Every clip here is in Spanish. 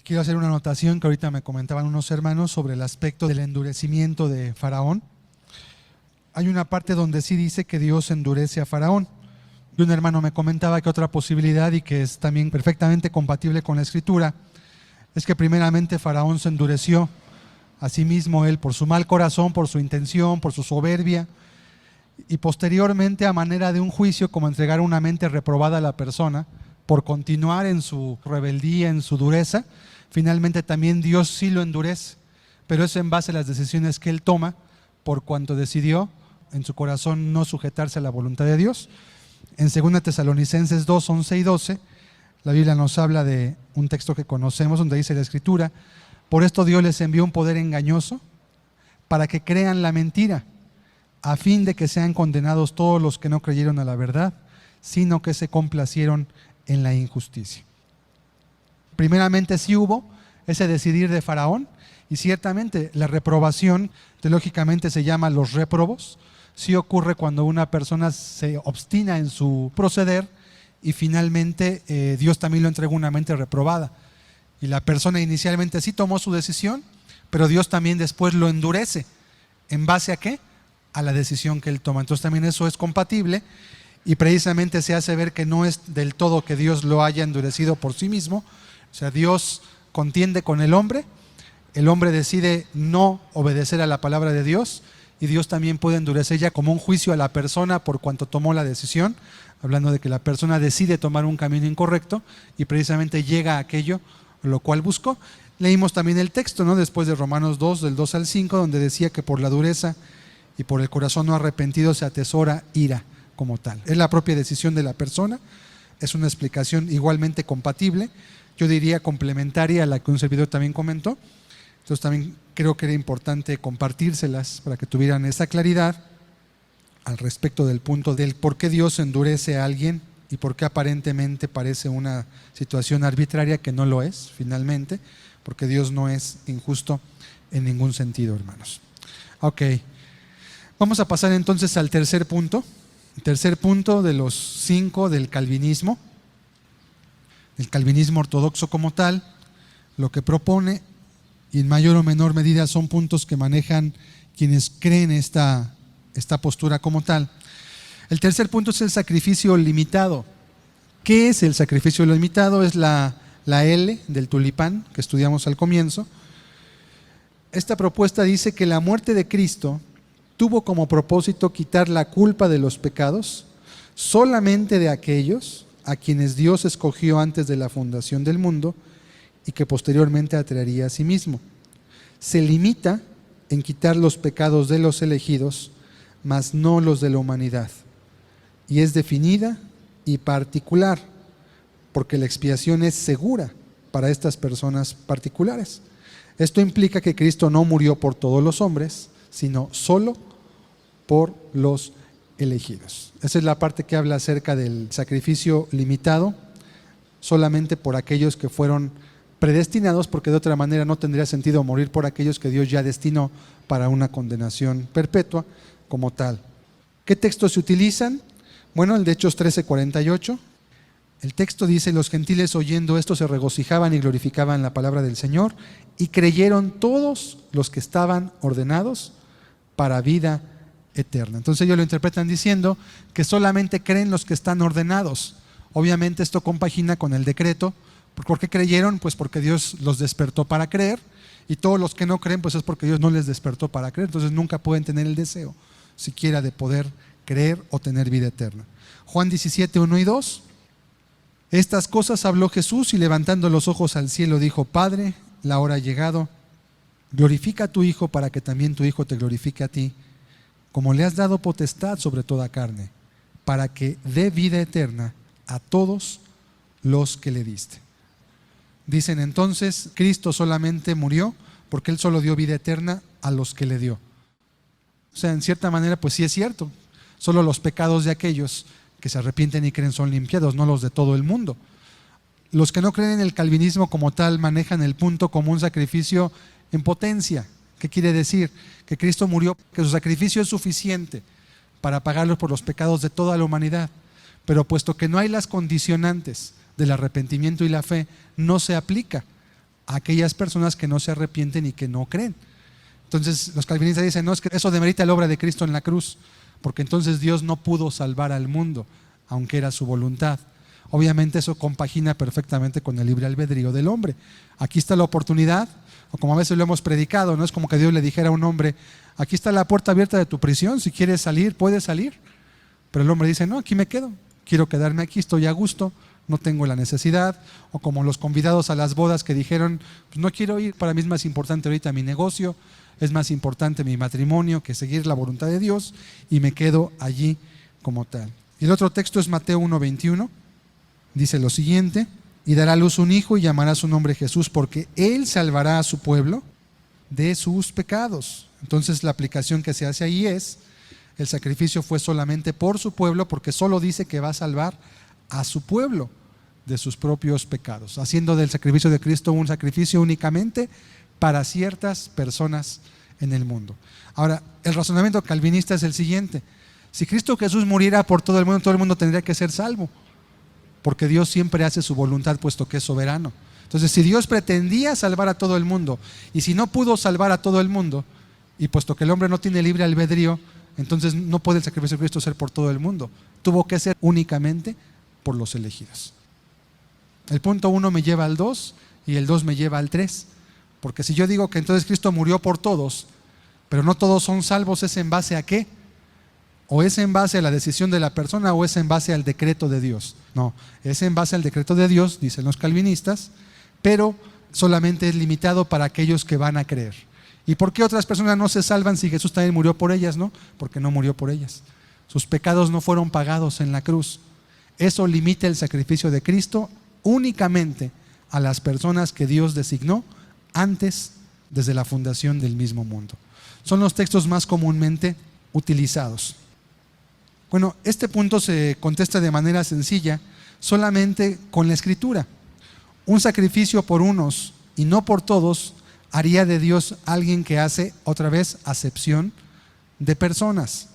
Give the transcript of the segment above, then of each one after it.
Quiero hacer una anotación que ahorita me comentaban unos hermanos sobre el aspecto del endurecimiento de Faraón. Hay una parte donde sí dice que Dios endurece a Faraón. Y un hermano me comentaba que otra posibilidad, y que es también perfectamente compatible con la Escritura, es que primeramente Faraón se endureció a sí mismo, él, por su mal corazón, por su intención, por su soberbia, y posteriormente, a manera de un juicio, como entregar una mente reprobada a la persona por continuar en su rebeldía, en su dureza, finalmente también Dios sí lo endurece, pero es en base a las decisiones que él toma, por cuanto decidió en su corazón no sujetarse a la voluntad de Dios. En 2 Tesalonicenses 2, 11 y 12, la Biblia nos habla de un texto que conocemos, donde dice la Escritura: por esto Dios les envió un poder engañoso para que crean la mentira, a fin de que sean condenados todos los que no creyeron a la verdad, sino que se complacieron en la injusticia. Primeramente sí hubo ese decidir de Faraón, y ciertamente la reprobación, teológicamente se llama los réprobos, sí ocurre cuando una persona se obstina en su proceder y finalmente Dios también lo entregó una mente reprobada. Y la persona inicialmente sí tomó su decisión, pero Dios también después lo endurece. ¿En base a qué? A la decisión que él toma. Entonces también eso es compatible, y precisamente se hace ver que no es del todo que Dios lo haya endurecido por sí mismo. O sea, Dios contiende con el hombre decide no obedecer a la palabra de Dios, y Dios también puede endurecer ya como un juicio a la persona por cuanto tomó la decisión, hablando de que la persona decide tomar un camino incorrecto y precisamente llega a aquello lo cual buscó. Leímos también el texto, ¿no?, después de Romanos 2, del 2 al 5, donde decía que por la dureza y por el corazón no arrepentido se atesora ira como tal. Es la propia decisión de la persona. Es una explicación igualmente compatible, yo diría complementaria a la que un servidor también comentó. Entonces también creo que era importante compartírselas para que tuvieran esa claridad al respecto del punto del por qué Dios endurece a alguien y por qué aparentemente parece una situación arbitraria, que no lo es finalmente, porque Dios no es injusto en ningún sentido, hermanos. Ok, vamos a pasar entonces al tercer punto. El tercer punto de los 5 del calvinismo ortodoxo como tal. Lo que propone, y en mayor o menor medida son puntos que manejan quienes creen esta postura como tal. El tercer punto es el sacrificio limitado. ¿Qué es el sacrificio limitado? Es la L del tulipán que estudiamos al comienzo. Esta propuesta dice que la muerte de Cristo tuvo como propósito quitar la culpa de los pecados solamente de aquellos a quienes Dios escogió antes de la fundación del mundo y que posteriormente atraería a sí mismo. Se limita en quitar los pecados de los elegidos, mas no los de la humanidad. Y es definida y particular, porque la expiación es segura para estas personas particulares. Esto implica que Cristo no murió por todos los hombres, sino solo por los elegidos. Esa es la parte que habla acerca del sacrificio limitado, solamente por aquellos que fueron predestinados, porque de otra manera no tendría sentido morir por aquellos que Dios ya destinó para una condenación perpetua como tal. ¿Qué textos se utilizan? Bueno, el de Hechos 13:48. El texto dice: los gentiles oyendo esto se regocijaban y glorificaban la palabra del Señor, y creyeron todos los que estaban ordenados para vida eterna. Entonces ellos lo interpretan diciendo que solamente creen los que están ordenados. Obviamente esto compagina con el decreto. ¿Por qué creyeron? Pues porque Dios los despertó para creer, y todos los que no creen, pues es porque Dios no les despertó para creer. Entonces nunca pueden tener el deseo siquiera de poder creer o tener vida eterna. Juan 17, 1 y 2. Estas cosas habló Jesús, y levantando los ojos al cielo dijo: Padre, la hora ha llegado, glorifica a tu Hijo para que también tu Hijo te glorifique a ti, como le has dado potestad sobre toda carne, para que dé vida eterna a todos los que le diste. Dicen entonces, Cristo solamente murió porque Él solo dio vida eterna a los que le dio. O sea, en cierta manera, pues sí es cierto. Solo los pecados de aquellos que se arrepienten y creen son limpiados, no los de todo el mundo. Los que no creen en el calvinismo como tal manejan el punto como un sacrificio en potencia. ¿Qué quiere decir? Que Cristo murió, que su sacrificio es suficiente para pagarlos por los pecados de toda la humanidad. Pero puesto que no hay las condicionantes del arrepentimiento y la fe, no se aplica a aquellas personas que no se arrepienten y que no creen. Entonces los calvinistas dicen, no, es que eso demerita la obra de Cristo en la cruz, porque entonces Dios no pudo salvar al mundo, aunque era su voluntad. Obviamente eso compagina perfectamente con el libre albedrío del hombre. Aquí está la oportunidad, o como a veces lo hemos predicado, no es como que Dios le dijera a un hombre, aquí está la puerta abierta de tu prisión, si quieres salir, puedes salir. Pero el hombre dice, no, aquí me quedo, quiero quedarme aquí, estoy a gusto, no tengo la necesidad. O como los convidados a las bodas que dijeron, pues no quiero ir, para mí es más importante ahorita mi negocio, es más importante mi matrimonio que seguir la voluntad de Dios, y me quedo allí como tal. Y el otro texto es Mateo 1:21, dice lo siguiente: y dará a luz un hijo y llamará su nombre Jesús, porque él salvará a su pueblo de sus pecados. Entonces la aplicación que se hace ahí es, el sacrificio fue solamente por su pueblo, porque solo dice que va a salvar a su pueblo de sus propios pecados, haciendo del sacrificio de Cristo un sacrificio únicamente para ciertas personas en el mundo. Ahora, el razonamiento calvinista es el siguiente: si Cristo Jesús muriera por todo el mundo tendría que ser salvo, porque Dios siempre hace su voluntad, puesto que es soberano. Entonces, si Dios pretendía salvar a todo el mundo, y si no pudo salvar a todo el mundo, y puesto que el hombre no tiene libre albedrío, entonces no puede el sacrificio de Cristo ser por todo el mundo, tuvo que ser únicamente por los elegidos. El punto 1 me lleva al 2 y el 2 me lleva al 3, porque si yo digo que entonces Cristo murió por todos, pero no todos son salvos, ¿es en base a qué? ¿O es en base a la decisión de la persona o es en base al decreto de Dios? No, es en base al decreto de Dios, dicen los calvinistas, pero solamente es limitado para aquellos que van a creer. ¿Y por qué otras personas no se salvan si Jesús también murió por ellas? No, porque no murió por ellas. Sus pecados no fueron pagados en la cruz. Eso limita el sacrificio de Cristo únicamente a las personas que Dios designó antes, desde la fundación del mismo mundo. Son los textos más comúnmente utilizados. Bueno, este punto se contesta de manera sencilla solamente con la Escritura. Un sacrificio por unos y no por todos haría de Dios alguien que hace, otra vez, acepción de personas,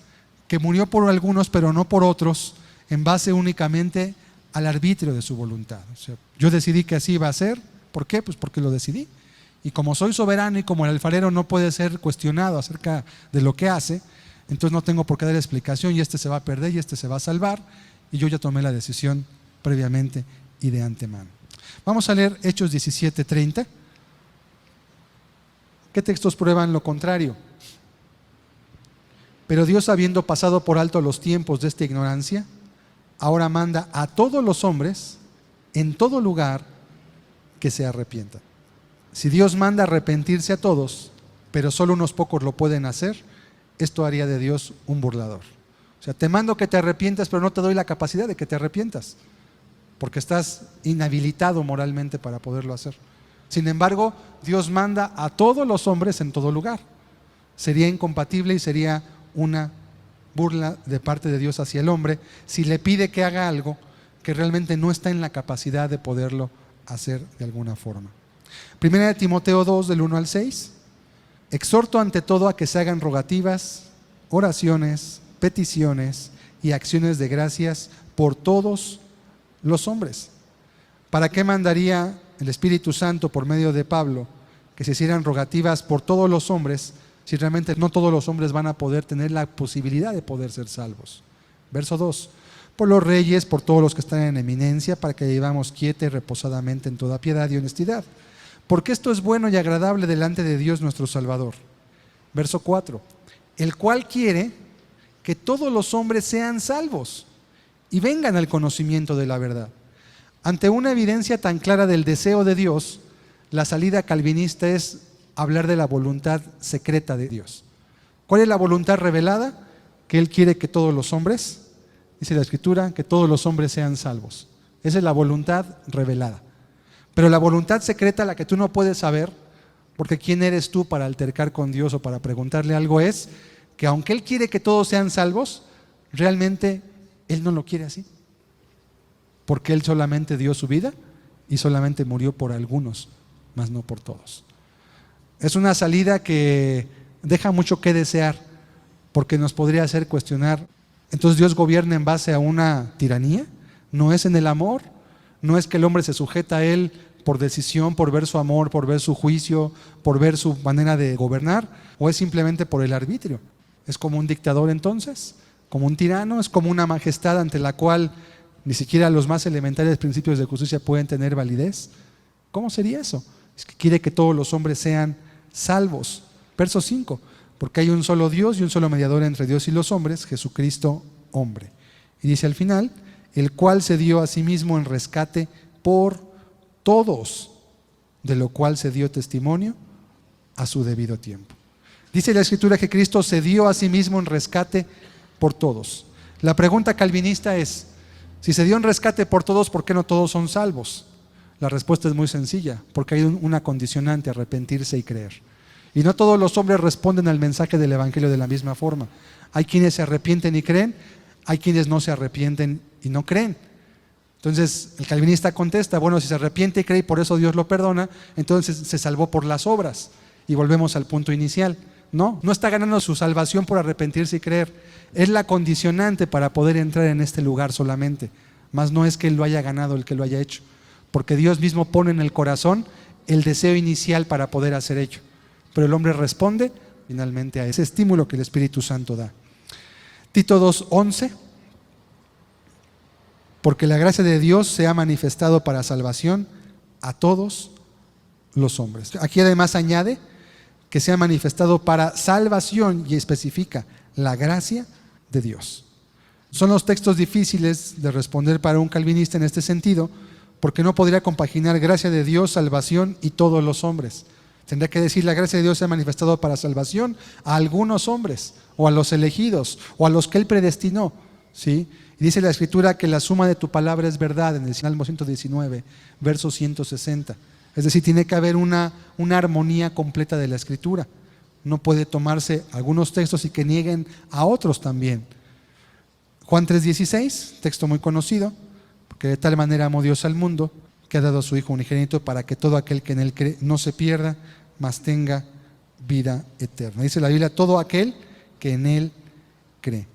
que murió por algunos pero no por otros, en base únicamente al arbitrio de su voluntad. O sea, yo decidí que así iba a ser. ¿Por qué? Pues porque lo decidí. Y como soy soberano y como el alfarero no puede ser cuestionado acerca de lo que hace, entonces no tengo por qué dar explicación, y este se va a perder y este se va a salvar, y yo ya tomé la decisión previamente y de antemano. Vamos a leer Hechos 17:30. ¿Qué textos prueban lo contrario? Pero Dios, habiendo pasado por alto los tiempos de esta ignorancia, ahora manda a todos los hombres en todo lugar que se arrepientan. Si Dios manda arrepentirse a todos, pero solo unos pocos lo pueden hacer, esto haría de Dios un burlador. O sea, te mando que te arrepientas, pero no te doy la capacidad de que te arrepientas, porque estás inhabilitado moralmente para poderlo hacer. Sin embargo, Dios manda a todos los hombres en todo lugar. Sería incompatible y sería una burla de parte de Dios hacia el hombre si le pide que haga algo que realmente no está en la capacidad de poderlo hacer de alguna forma. Primera de Timoteo 2, del 1 al 6. Exhorto ante todo a que se hagan rogativas, oraciones, peticiones y acciones de gracias por todos los hombres. ¿Para qué mandaría el Espíritu Santo por medio de Pablo que se hicieran rogativas por todos los hombres si realmente no todos los hombres van a poder tener la posibilidad de poder ser salvos? Verso 2. Por los reyes, por todos los que están en eminencia, para que vivamos quieta y reposadamente en toda piedad y honestidad, porque esto es bueno y agradable delante de Dios nuestro Salvador. Verso 4. El cual quiere que todos los hombres sean salvos y vengan al conocimiento de la verdad. Ante una evidencia tan clara del deseo de Dios, la salida calvinista es hablar de la voluntad secreta de Dios. ¿Cuál es la voluntad revelada? Que Él quiere que todos los hombres, dice la Escritura, que todos los hombres sean salvos. Esa es la voluntad revelada. Pero la voluntad secreta, la que tú no puedes saber, porque ¿quién eres tú para altercar con Dios o para preguntarle algo? Es que aunque Él quiere que todos sean salvos, realmente Él no lo quiere así, porque Él solamente dio su vida y solamente murió por algunos, mas no por todos. Es una salida que deja mucho que desear, porque nos podría hacer cuestionar: ¿entonces Dios gobierna en base a una tiranía? ¿No es en el amor? ¿No es que el hombre se sujeta a Él por decisión, por ver su amor, por ver su juicio, por ver su manera de gobernar, o es simplemente por el arbitrio? ¿Es como un dictador entonces? ¿Como un tirano? ¿Es como una majestad ante la cual ni siquiera los más elementales principios de justicia pueden tener validez? ¿Cómo sería eso? Es que quiere que todos los hombres sean salvos. Verso 5, porque hay un solo Dios y un solo mediador entre Dios y los hombres, Jesucristo hombre. Y dice al final, el cual se dio a sí mismo en rescate por todos, de lo cual se dio testimonio a su debido tiempo. Dice la Escritura que Cristo se dio a sí mismo en rescate por todos. La pregunta calvinista es, si se dio en rescate por todos, ¿por qué no todos son salvos? La respuesta es muy sencilla, porque hay una condicionante: arrepentirse y creer. Y no todos los hombres responden al mensaje del Evangelio de la misma forma. Hay quienes se arrepienten y creen, hay quienes no se arrepienten y no creen. Entonces el calvinista contesta, bueno, si se arrepiente y cree y por eso Dios lo perdona, entonces se salvó por las obras. Y volvemos al punto inicial. No está ganando su salvación por arrepentirse y creer. Es la condicionante para poder entrar en este lugar solamente. Mas no es que él lo haya ganado, el que lo haya hecho. Porque Dios mismo pone en el corazón el deseo inicial para poder hacer ello. Pero el hombre responde finalmente a ese estímulo que el Espíritu Santo da. Tito 2:11, porque la gracia de Dios se ha manifestado para salvación a todos los hombres. Aquí además añade que se ha manifestado para salvación y especifica la gracia de Dios. Son los textos difíciles de responder para un calvinista en este sentido, porque no podría compaginar gracia de Dios, salvación y todos los hombres. Tendría que decir, la gracia de Dios se ha manifestado para salvación a algunos hombres, o a los elegidos, o a los que Él predestinó, ¿sí? Y dice la Escritura que la suma de tu palabra es verdad, en el Salmo 119, verso 160. Es decir, tiene que haber una armonía completa de la Escritura. No puede tomarse algunos textos y que nieguen a otros también. Juan 3:16, texto muy conocido, porque de tal manera amó Dios al mundo, que ha dado a su Hijo unigénito para que todo aquel que en Él cree no se pierda, mas tenga vida eterna. Dice la Biblia, todo aquel que en Él cree.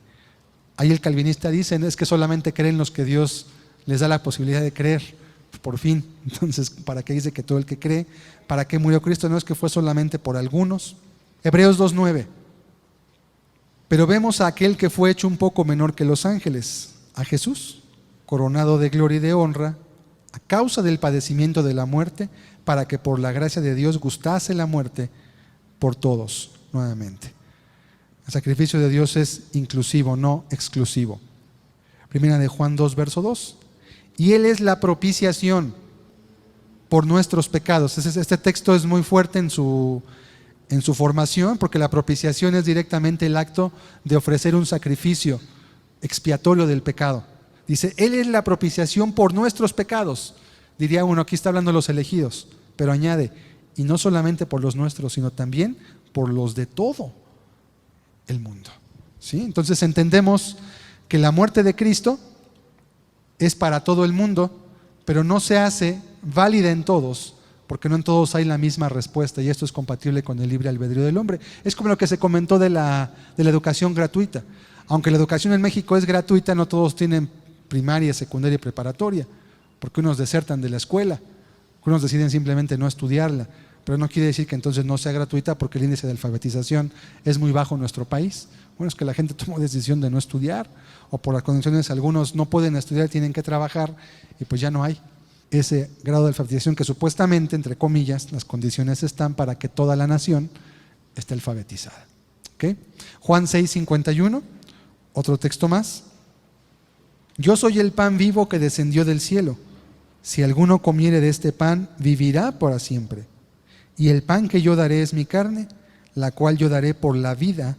Ahí el calvinista dice, es que solamente creen los que Dios les da la posibilidad de creer, por fin. Entonces, ¿para qué dice que todo el que cree? ¿Para qué murió Cristo? No es que fue solamente por algunos. Hebreos 2:9. Pero vemos a aquel que fue hecho un poco menor que los ángeles, a Jesús, coronado de gloria y de honra, a causa del padecimiento de la muerte, para que por la gracia de Dios gustase la muerte por todos nuevamente. El sacrificio de Dios es inclusivo, no exclusivo. Primera de Juan 2, verso 2. Y Él es la propiciación por nuestros pecados. Este texto es muy fuerte en su formación, porque la propiciación es directamente el acto de ofrecer un sacrificio expiatorio del pecado. Dice, Él es la propiciación por nuestros pecados. Diría uno, aquí está hablando de los elegidos, pero añade, y no solamente por los nuestros, sino también por los de todo el mundo. ¿Sí? Entonces entendemos que la muerte de Cristo es para todo el mundo, pero no se hace válida en todos, porque no en todos hay la misma respuesta, y esto es compatible con el libre albedrío del hombre. Es como lo que se comentó de la educación gratuita. Aunque la educación en México es gratuita, no todos tienen primaria, secundaria y preparatoria, porque unos desertan de la escuela, unos deciden simplemente no estudiarla, pero no quiere decir que entonces no sea gratuita, porque el índice de alfabetización es muy bajo en nuestro país. Bueno, es que la gente tomó decisión de no estudiar, o por las condiciones algunos no pueden estudiar, tienen que trabajar, y pues ya no hay ese grado de alfabetización que supuestamente, entre comillas, las condiciones están para que toda la nación esté alfabetizada. ¿Okay? Juan 6:51, otro texto más. Yo soy el pan vivo que descendió del cielo. Si alguno comiere de este pan, vivirá para siempre. Y el pan que yo daré es mi carne, la cual yo daré por la vida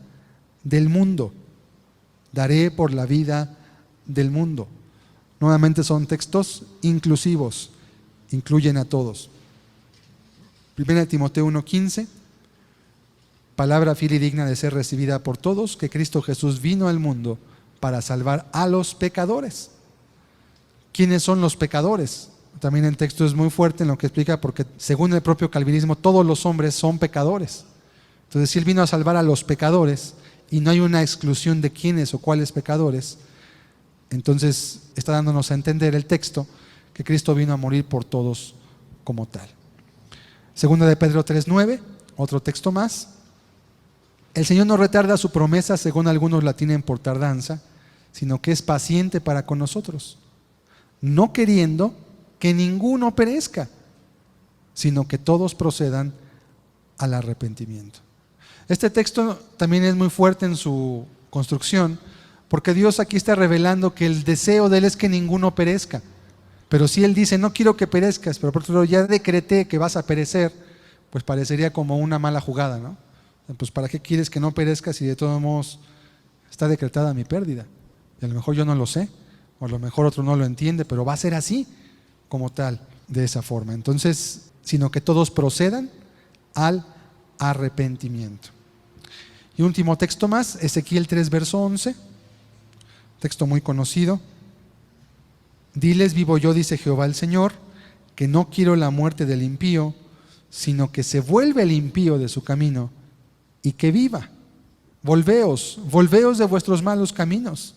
del mundo. Daré por la vida del mundo. Nuevamente son textos inclusivos, incluyen a todos. 1 Timoteo 1:15, palabra fiel y digna de ser recibida por todos, que Cristo Jesús vino al mundo para salvar a los pecadores. ¿Quiénes son los pecadores? También el texto es muy fuerte en lo que explica, porque según el propio calvinismo todos los hombres son pecadores. Entonces, si Él vino a salvar a los pecadores y no hay una exclusión de quiénes o cuáles pecadores, entonces está dándonos a entender el texto que Cristo vino a morir por todos como tal. Segunda de Pedro 3:9, otro texto más. El Señor no retarda su promesa, según algunos la tienen por tardanza, sino que es paciente para con nosotros, no queriendo que ninguno perezca, sino que todos procedan al arrepentimiento. Este texto también es muy fuerte en su construcción, porque Dios aquí está revelando que el deseo de Él es que ninguno perezca. Pero si Él dice, no quiero que perezcas, pero por otro lado ya decreté que vas a perecer, pues parecería como una mala jugada, ¿no? Pues ¿para qué quieres que no perezcas si de todos modos está decretada mi pérdida? Y a lo mejor yo no lo sé, o a lo mejor otro no lo entiende, pero va a ser así, como tal, de esa forma. Entonces, sino que todos procedan al arrepentimiento. Y último texto más, Ezequiel 3, verso 11, texto muy conocido. Diles, vivo yo, dice Jehová el Señor, que no quiero la muerte del impío, sino que se vuelve el impío de su camino y que viva. Volveos de vuestros malos caminos.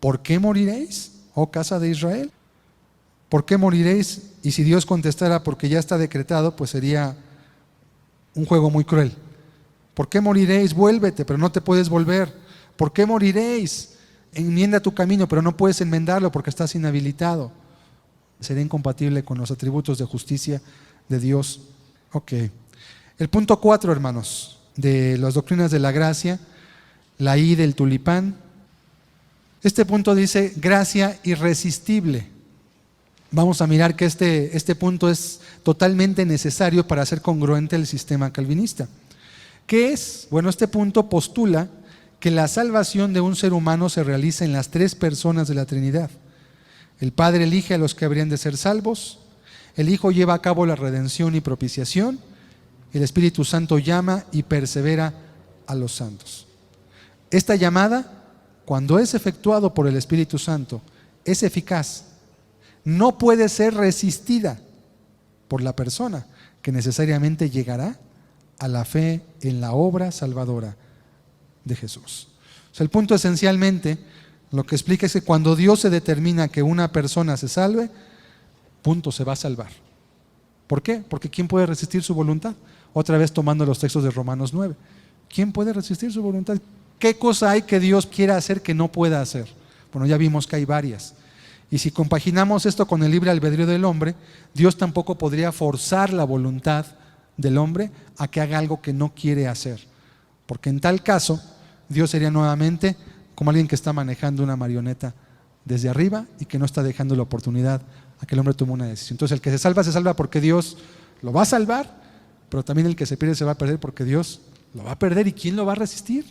¿Por qué moriréis, oh casa de Israel? ¿Por qué moriréis? Y si Dios contestara porque ya está decretado, pues sería un juego muy cruel. ¿Por qué moriréis? Vuélvete, pero no te puedes volver. ¿Por qué moriréis? Enmienda tu camino, pero no puedes enmendarlo porque estás inhabilitado. Sería incompatible con los atributos de justicia de Dios. Ok. El punto 4, hermanos, de las doctrinas de la gracia, la I del tulipán. Este punto dice gracia irresistible. Vamos a mirar que este punto es totalmente necesario para hacer congruente el sistema calvinista. ¿Qué es? Bueno, este punto postula que la salvación de un ser humano se realiza en las tres personas de la Trinidad. El Padre elige a los que habrían de ser salvos, el Hijo lleva a cabo la redención y propiciación, el Espíritu Santo llama y persevera a los santos. Esta llamada, cuando es efectuado por el Espíritu Santo, es eficaz. No puede ser resistida por la persona que necesariamente llegará a la fe en la obra salvadora de Jesús. O sea, el punto esencialmente, lo que explica es que cuando Dios se determina que una persona se salve, punto, se va a salvar. ¿Por qué? Porque ¿quién puede resistir su voluntad? Otra vez tomando los textos de Romanos 9. ¿Quién puede resistir su voluntad? ¿Qué cosa hay que Dios quiera hacer que no pueda hacer? Bueno, ya vimos que hay varias. Y si compaginamos esto con el libre albedrío del hombre, Dios tampoco podría forzar la voluntad del hombre a que haga algo que no quiere hacer. Porque en tal caso, Dios sería nuevamente como alguien que está manejando una marioneta desde arriba y que no está dejando la oportunidad a que el hombre tome una decisión. Entonces el que se salva porque Dios lo va a salvar, pero también el que se pierde se va a perder porque Dios lo va a perder. ¿Y quién lo va a resistir?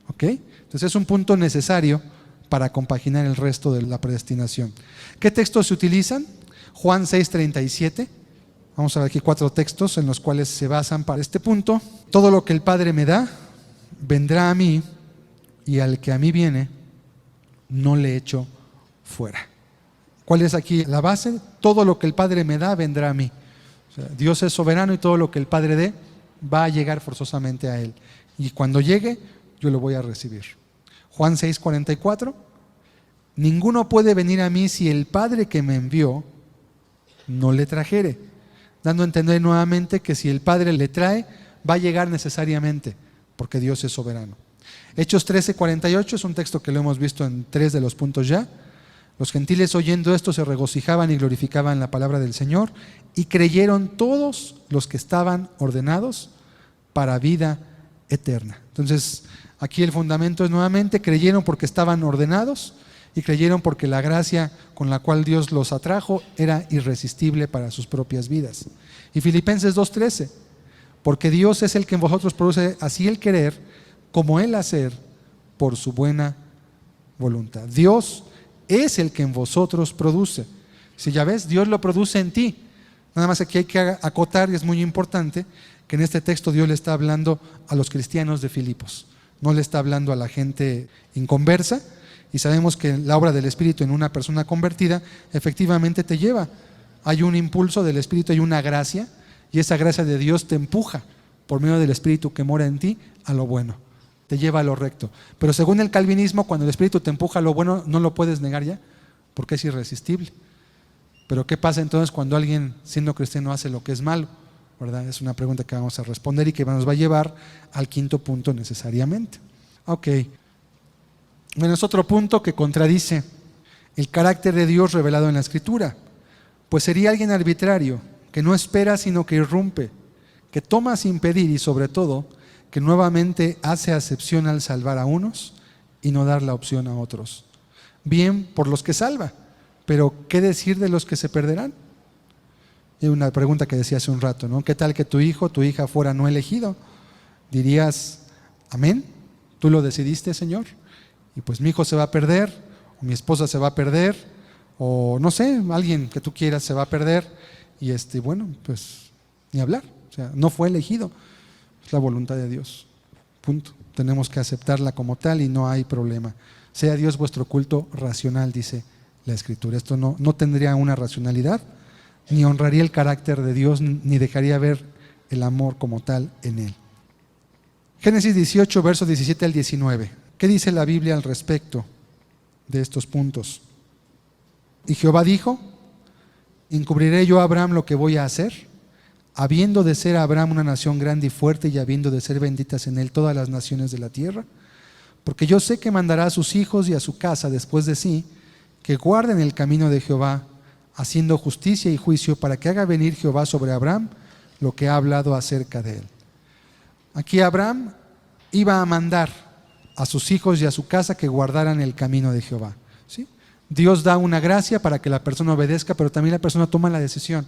¿Ok? Entonces es un punto necesario para compaginar el resto de la predestinación. ¿Qué textos se utilizan? Juan 6:37. Vamos a ver aquí 4 textos en los cuales se basan para este punto. Todo lo que el Padre me da, vendrá a mí, y al que a mí viene, no le echo fuera. ¿Cuál es aquí la base? Todo lo que el Padre me da, vendrá a mí. O sea, Dios es soberano y todo lo que el Padre dé, va a llegar forzosamente a Él. Y cuando llegue, yo lo voy a recibir. Juan 6:44. Ninguno puede venir a mí si el Padre que me envió no le trajere. Dando a entender nuevamente que si el Padre le trae, va a llegar necesariamente, porque Dios es soberano. Hechos 13:48 es un texto que lo hemos visto en 3 de los puntos ya. Los gentiles oyendo esto se regocijaban y glorificaban la palabra del Señor, y creyeron todos los que estaban ordenados para vida eterna. Entonces, aquí el fundamento es nuevamente, creyeron porque estaban ordenados y creyeron porque la gracia con la cual Dios los atrajo era irresistible para sus propias vidas. Y Filipenses 2:13, porque Dios es el que en vosotros produce así el querer como el hacer por su buena voluntad. Dios es el que en vosotros produce. Si ya ves, Dios lo produce en ti. Nada más aquí hay que acotar, y es muy importante, que en este texto Dios le está hablando a los cristianos de Filipos. No le está hablando a la gente inconversa, y sabemos que la obra del Espíritu en una persona convertida efectivamente te lleva. Hay un impulso del Espíritu, hay una gracia, y esa gracia de Dios te empuja por medio del Espíritu que mora en ti a lo bueno, te lleva a lo recto. Pero según el calvinismo, cuando el Espíritu te empuja a lo bueno, no lo puedes negar ya, porque es irresistible. Pero ¿qué pasa entonces cuando alguien siendo cristiano hace lo que es malo? ¿Verdad? Es una pregunta que vamos a responder y que nos va a llevar al quinto punto necesariamente. Ok. Bueno, es otro punto que contradice el carácter de Dios revelado en la Escritura. Pues sería alguien arbitrario, que no espera sino que irrumpe, que toma sin pedir y sobre todo que nuevamente hace acepción al salvar a unos y no dar la opción a otros. Bien por los que salva, pero ¿qué decir de los que se perderán? Y una pregunta que decía hace un rato, ¿no? ¿Qué tal que tu hijo, tu hija fuera no elegido? Dirías, amén, tú lo decidiste, Señor, y pues mi hijo se va a perder, o mi esposa se va a perder, o no sé, alguien que tú quieras se va a perder, y bueno, pues ni hablar, o sea, no fue elegido, es la voluntad de Dios, punto. Tenemos que aceptarla como tal y no hay problema. Sea Dios vuestro culto racional, dice la Escritura. Esto no tendría una racionalidad, ni honraría el carácter de Dios, ni dejaría ver el amor como tal en él. Génesis 18, versos 17 al 19. ¿Qué dice la Biblia al respecto de estos puntos? Y Jehová dijo, ¿encubriré yo a Abraham lo que voy a hacer? Habiendo de ser Abraham una nación grande y fuerte, y habiendo de ser benditas en él todas las naciones de la tierra. Porque yo sé que mandará a sus hijos y a su casa después de sí, que guarden el camino de Jehová, haciendo justicia y juicio, para que haga venir Jehová sobre Abraham lo que ha hablado acerca de él. Aquí Abraham iba a mandar a sus hijos y a su casa que guardaran el camino de Jehová, ¿sí? Dios da una gracia para que la persona obedezca, pero también la persona toma la decisión.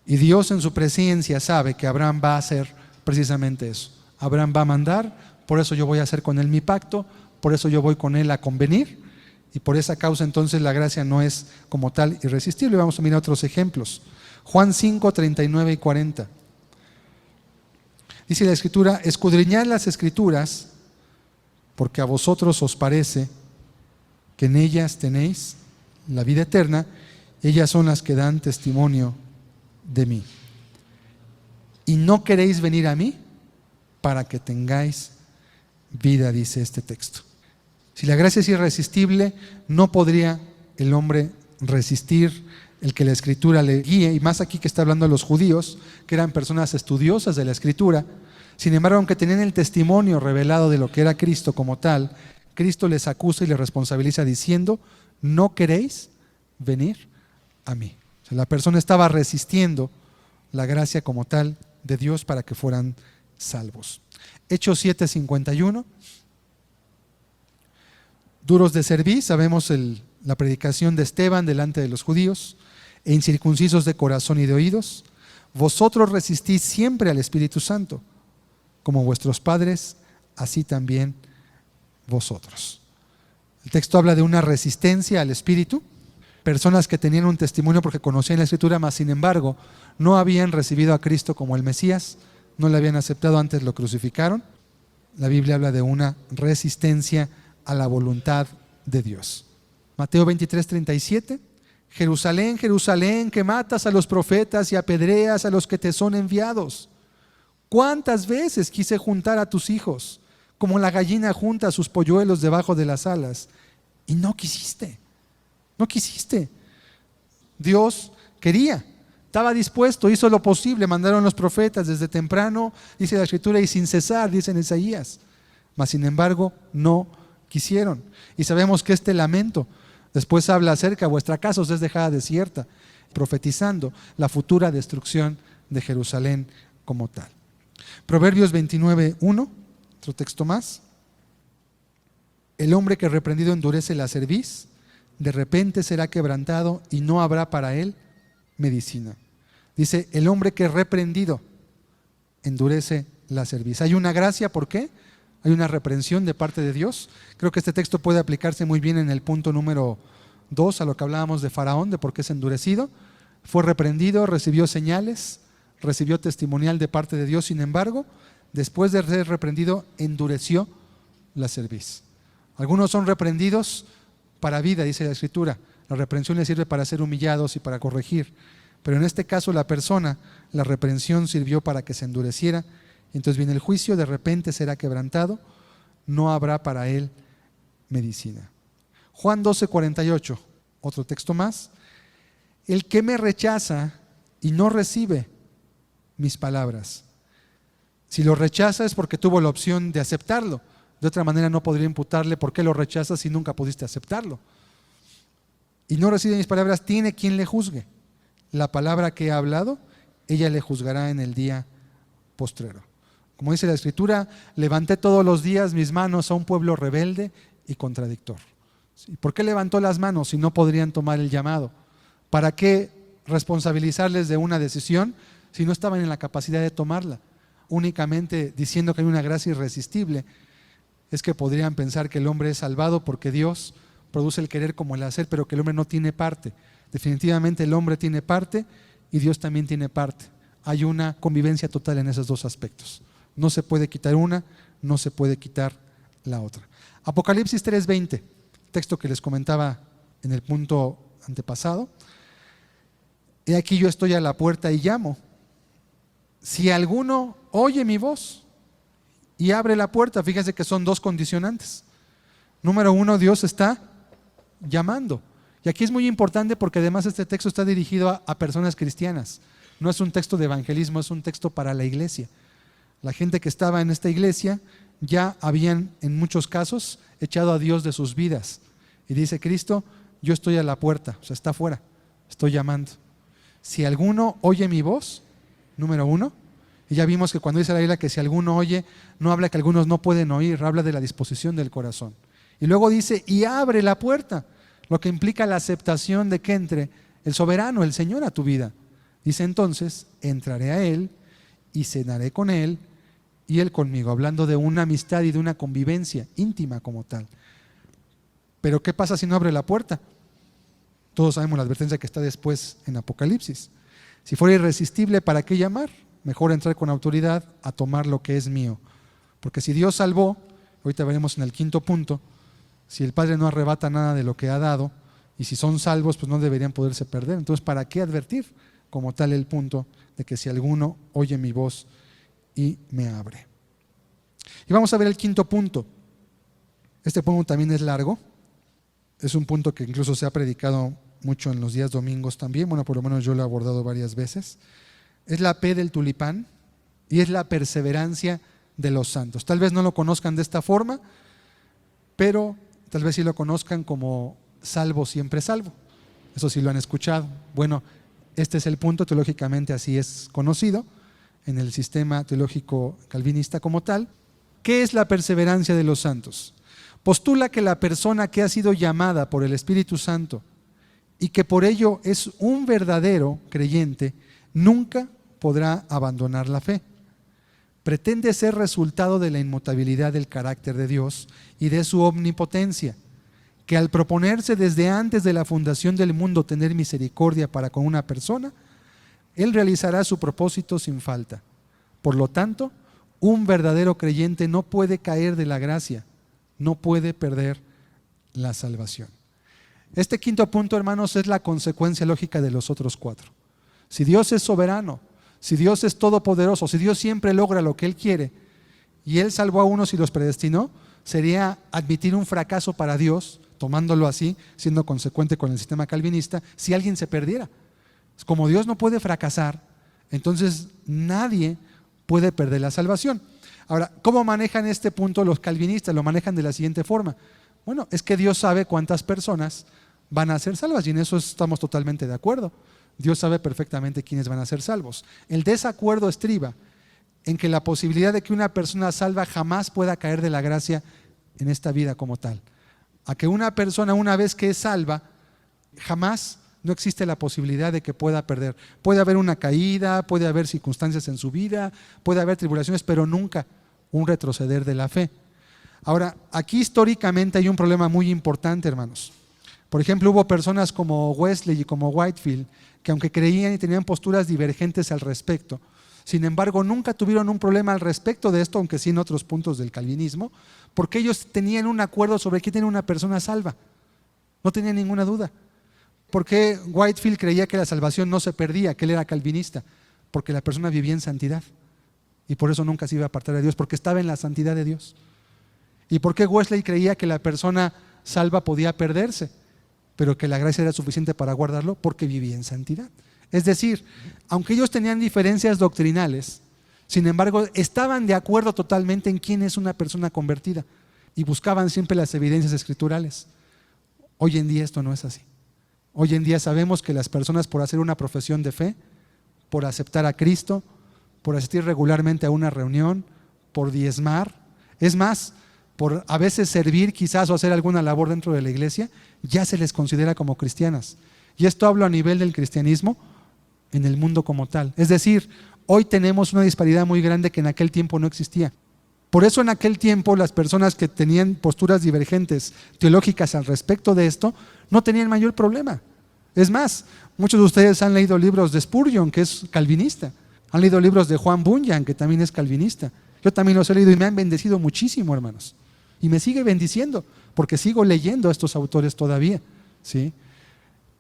Y Dios en su presencia sabe que Abraham va a hacer precisamente eso. Abraham va a mandar, por eso yo voy a hacer con él mi pacto, por eso yo voy con él a convenir, y por esa causa entonces la gracia no es como tal irresistible. Vamos a mirar otros ejemplos. Juan 5, 39 y 40. Dice la Escritura, escudriñad las Escrituras, porque a vosotros os parece que en ellas tenéis la vida eterna, ellas son las que dan testimonio de mí. Y no queréis venir a mí para que tengáis vida, dice este texto. Si la gracia es irresistible, no podría el hombre resistir el que la Escritura le guíe, y más aquí que está hablando de los judíos, que eran personas estudiosas de la Escritura. Sin embargo, aunque tenían el testimonio revelado de lo que era Cristo como tal, Cristo les acusa y les responsabiliza diciendo, no queréis venir a mí. O sea, la persona estaba resistiendo la gracia como tal de Dios para que fueran salvos. Hechos 7:51. Duros de cerviz, sabemos la predicación de Esteban delante de los judíos, e incircuncisos de corazón y de oídos, vosotros resistís siempre al Espíritu Santo, como vuestros padres, así también vosotros. El texto habla de una resistencia al Espíritu, personas que tenían un testimonio porque conocían la Escritura, mas sin embargo no habían recibido a Cristo como el Mesías, no le habían aceptado, antes lo crucificaron. La Biblia habla de una resistencia a la voluntad de Dios. Mateo 23:37. Jerusalén, Jerusalén, que matas a los profetas y apedreas a los que te son enviados. ¿Cuántas veces quise juntar a tus hijos, como la gallina junta a sus polluelos debajo de las alas, y no quisiste? No quisiste. Dios quería, estaba dispuesto, hizo lo posible, mandaron los profetas desde temprano, dice la Escritura, y sin cesar, dice en Isaías. Mas sin embargo, no quisieron. Y sabemos que este lamento después habla acerca, vuestra casa os es dejada desierta, profetizando la futura destrucción de Jerusalén como tal. Proverbios 29:1, otro texto más. El hombre que reprendido endurece la cerviz, de repente será quebrantado y no habrá para él medicina. Dice, el hombre que reprendido endurece la cerviz. Hay una gracia, ¿por qué? Hay una reprensión de parte de Dios. Creo que este texto puede aplicarse muy bien en el punto número 2, a lo que hablábamos de Faraón, de por qué es endurecido. Fue reprendido, recibió señales, recibió testimonial de parte de Dios. Sin embargo, después de ser reprendido, endureció la cerviz. Algunos son reprendidos para vida, dice la Escritura. La reprensión les sirve para ser humillados y para corregir. Pero en este caso la persona, la reprensión sirvió para que se endureciera. Entonces viene el juicio, de repente será quebrantado, no habrá para él medicina. Juan 12:48, otro texto más. El que me rechaza y no recibe mis palabras. Si lo rechaza es porque tuvo la opción de aceptarlo. De otra manera no podría imputarle por qué lo rechazas si nunca pudiste aceptarlo. Y no recibe mis palabras, tiene quien le juzgue. La palabra que he hablado, ella le juzgará en el día postrero. Como dice la Escritura, levanté todos los días mis manos a un pueblo rebelde y contradictor. ¿Por qué levantó las manos si no podrían tomar el llamado? ¿Para qué responsabilizarles de una decisión si no estaban en la capacidad de tomarla? Únicamente diciendo que hay una gracia irresistible, es que podrían pensar que el hombre es salvado porque Dios produce el querer como el hacer, pero que el hombre no tiene parte. Definitivamente el hombre tiene parte y Dios también tiene parte. Hay una convivencia total en esos dos aspectos. No se puede quitar una, no se puede quitar la otra. Apocalipsis 3:20, texto que les comentaba en el punto antepasado. He aquí yo estoy a la puerta y llamo. Si alguno oye mi voz y abre la puerta, fíjense que son dos condicionantes. Número uno, Dios está llamando. Y aquí es muy importante porque además este texto está dirigido a personas cristianas. No es un texto de evangelismo, es un texto para la iglesia. La gente que estaba en esta iglesia ya habían en muchos casos echado a Dios de sus vidas. Y dice Cristo, yo estoy a la puerta, o sea, está afuera, estoy llamando. Si alguno oye mi voz, número uno, y ya vimos que cuando dice la Biblia que si alguno oye, no habla que algunos no pueden oír, habla de la disposición del corazón. Y luego dice, y abre la puerta, lo que implica la aceptación de que entre el soberano, el Señor a tu vida. Dice entonces, entraré a Él y cenaré con Él y Él conmigo, hablando de una amistad y de una convivencia íntima como tal. Pero ¿qué pasa si no abre la puerta? Todos sabemos la advertencia que está después en Apocalipsis. Si fuera irresistible, ¿para qué llamar? Mejor entrar con autoridad a tomar lo que es mío. Porque si Dios salvó, ahorita veremos en el quinto punto, si el Padre no arrebata nada de lo que ha dado, y si son salvos, pues no deberían poderse perder. Entonces, ¿para qué advertir? Como tal el punto de que si alguno oye mi voz y me abre. Y vamos a ver el quinto punto. Este punto también es largo. Es un punto que incluso se ha predicado mucho en los días domingos también. Bueno, por lo menos yo lo he abordado varias veces. Es la P del tulipán y es la perseverancia de los santos. Tal vez no lo conozcan de esta forma, pero tal vez sí lo conozcan como salvo siempre salvo. Eso sí lo han escuchado. Bueno, este es el punto, teológicamente así es conocido en el sistema teológico calvinista como tal. ¿Qué es la perseverancia de los santos? Postula que la persona que ha sido llamada por el Espíritu Santo y que por ello es un verdadero creyente, nunca podrá abandonar la fe. Pretende ser resultado de la inmutabilidad del carácter de Dios y de su omnipotencia, que al proponerse desde antes de la fundación del mundo tener misericordia para con una persona, Él realizará su propósito sin falta. Por lo tanto, un verdadero creyente no puede caer de la gracia, no puede perder la salvación. Este quinto punto, hermanos, es la consecuencia lógica de los otros cuatro. Si Dios es soberano, si Dios es todopoderoso, si Dios siempre logra lo que Él quiere y Él salvó a unos y los predestinó, sería admitir un fracaso para Dios, tomándolo así, siendo consecuente con el sistema calvinista, si alguien se perdiera. Como Dios no puede fracasar, entonces nadie puede perder la salvación. Ahora, ¿cómo manejan este punto los calvinistas? Lo manejan de la siguiente forma. Bueno, es que Dios sabe cuántas personas van a ser salvas y en eso estamos totalmente de acuerdo. Dios sabe perfectamente quiénes van a ser salvos. El desacuerdo estriba en que la posibilidad de que una persona salva jamás pueda caer de la gracia en esta vida como tal. A que una persona, una vez que es salva, jamás no existe la posibilidad de que pueda perder. Puede haber una caída, puede haber circunstancias en su vida, puede haber tribulaciones, pero nunca un retroceder de la fe. Ahora, aquí históricamente hay un problema muy importante, hermanos. Por ejemplo, hubo personas como Wesley y como Whitefield que aunque creían y tenían posturas divergentes al respecto, sin embargo, nunca tuvieron un problema al respecto de esto, aunque sí en otros puntos del calvinismo, porque ellos tenían un acuerdo sobre quién era una persona salva. No tenían ninguna duda. ¿Por qué Whitefield creía que la salvación no se perdía, que él era calvinista? Porque la persona vivía en santidad y por eso nunca se iba a apartar de Dios, porque estaba en la santidad de Dios. ¿Y por qué Wesley creía que la persona salva podía perderse? pero que la gracia era suficiente para guardarlo porque vivía en santidad. Es decir, aunque ellos tenían diferencias doctrinales, sin embargo, estaban de acuerdo totalmente en quién es una persona convertida y buscaban siempre las evidencias escriturales. Hoy en día esto no es así. Hoy en día sabemos que las personas, por hacer una profesión de fe, por aceptar a Cristo, por asistir regularmente a una reunión, por diezmar, es más, por a veces servir quizás o hacer alguna labor dentro de la iglesia, ya se les considera como cristianas. Y esto hablo a nivel del cristianismo en el mundo como tal. Es decir, hoy tenemos una disparidad muy grande que en aquel tiempo no existía. Por eso en aquel tiempo las personas que tenían posturas divergentes teológicas al respecto de esto no tenían mayor problema. Es más, muchos de ustedes han leído libros de Spurgeon, que es calvinista. Han leído libros de Juan Bunyan, que también es calvinista. Yo también los he leído y me han bendecido muchísimo, hermanos. Y me sigue bendiciendo, porque sigo leyendo a estos autores todavía, ¿sí?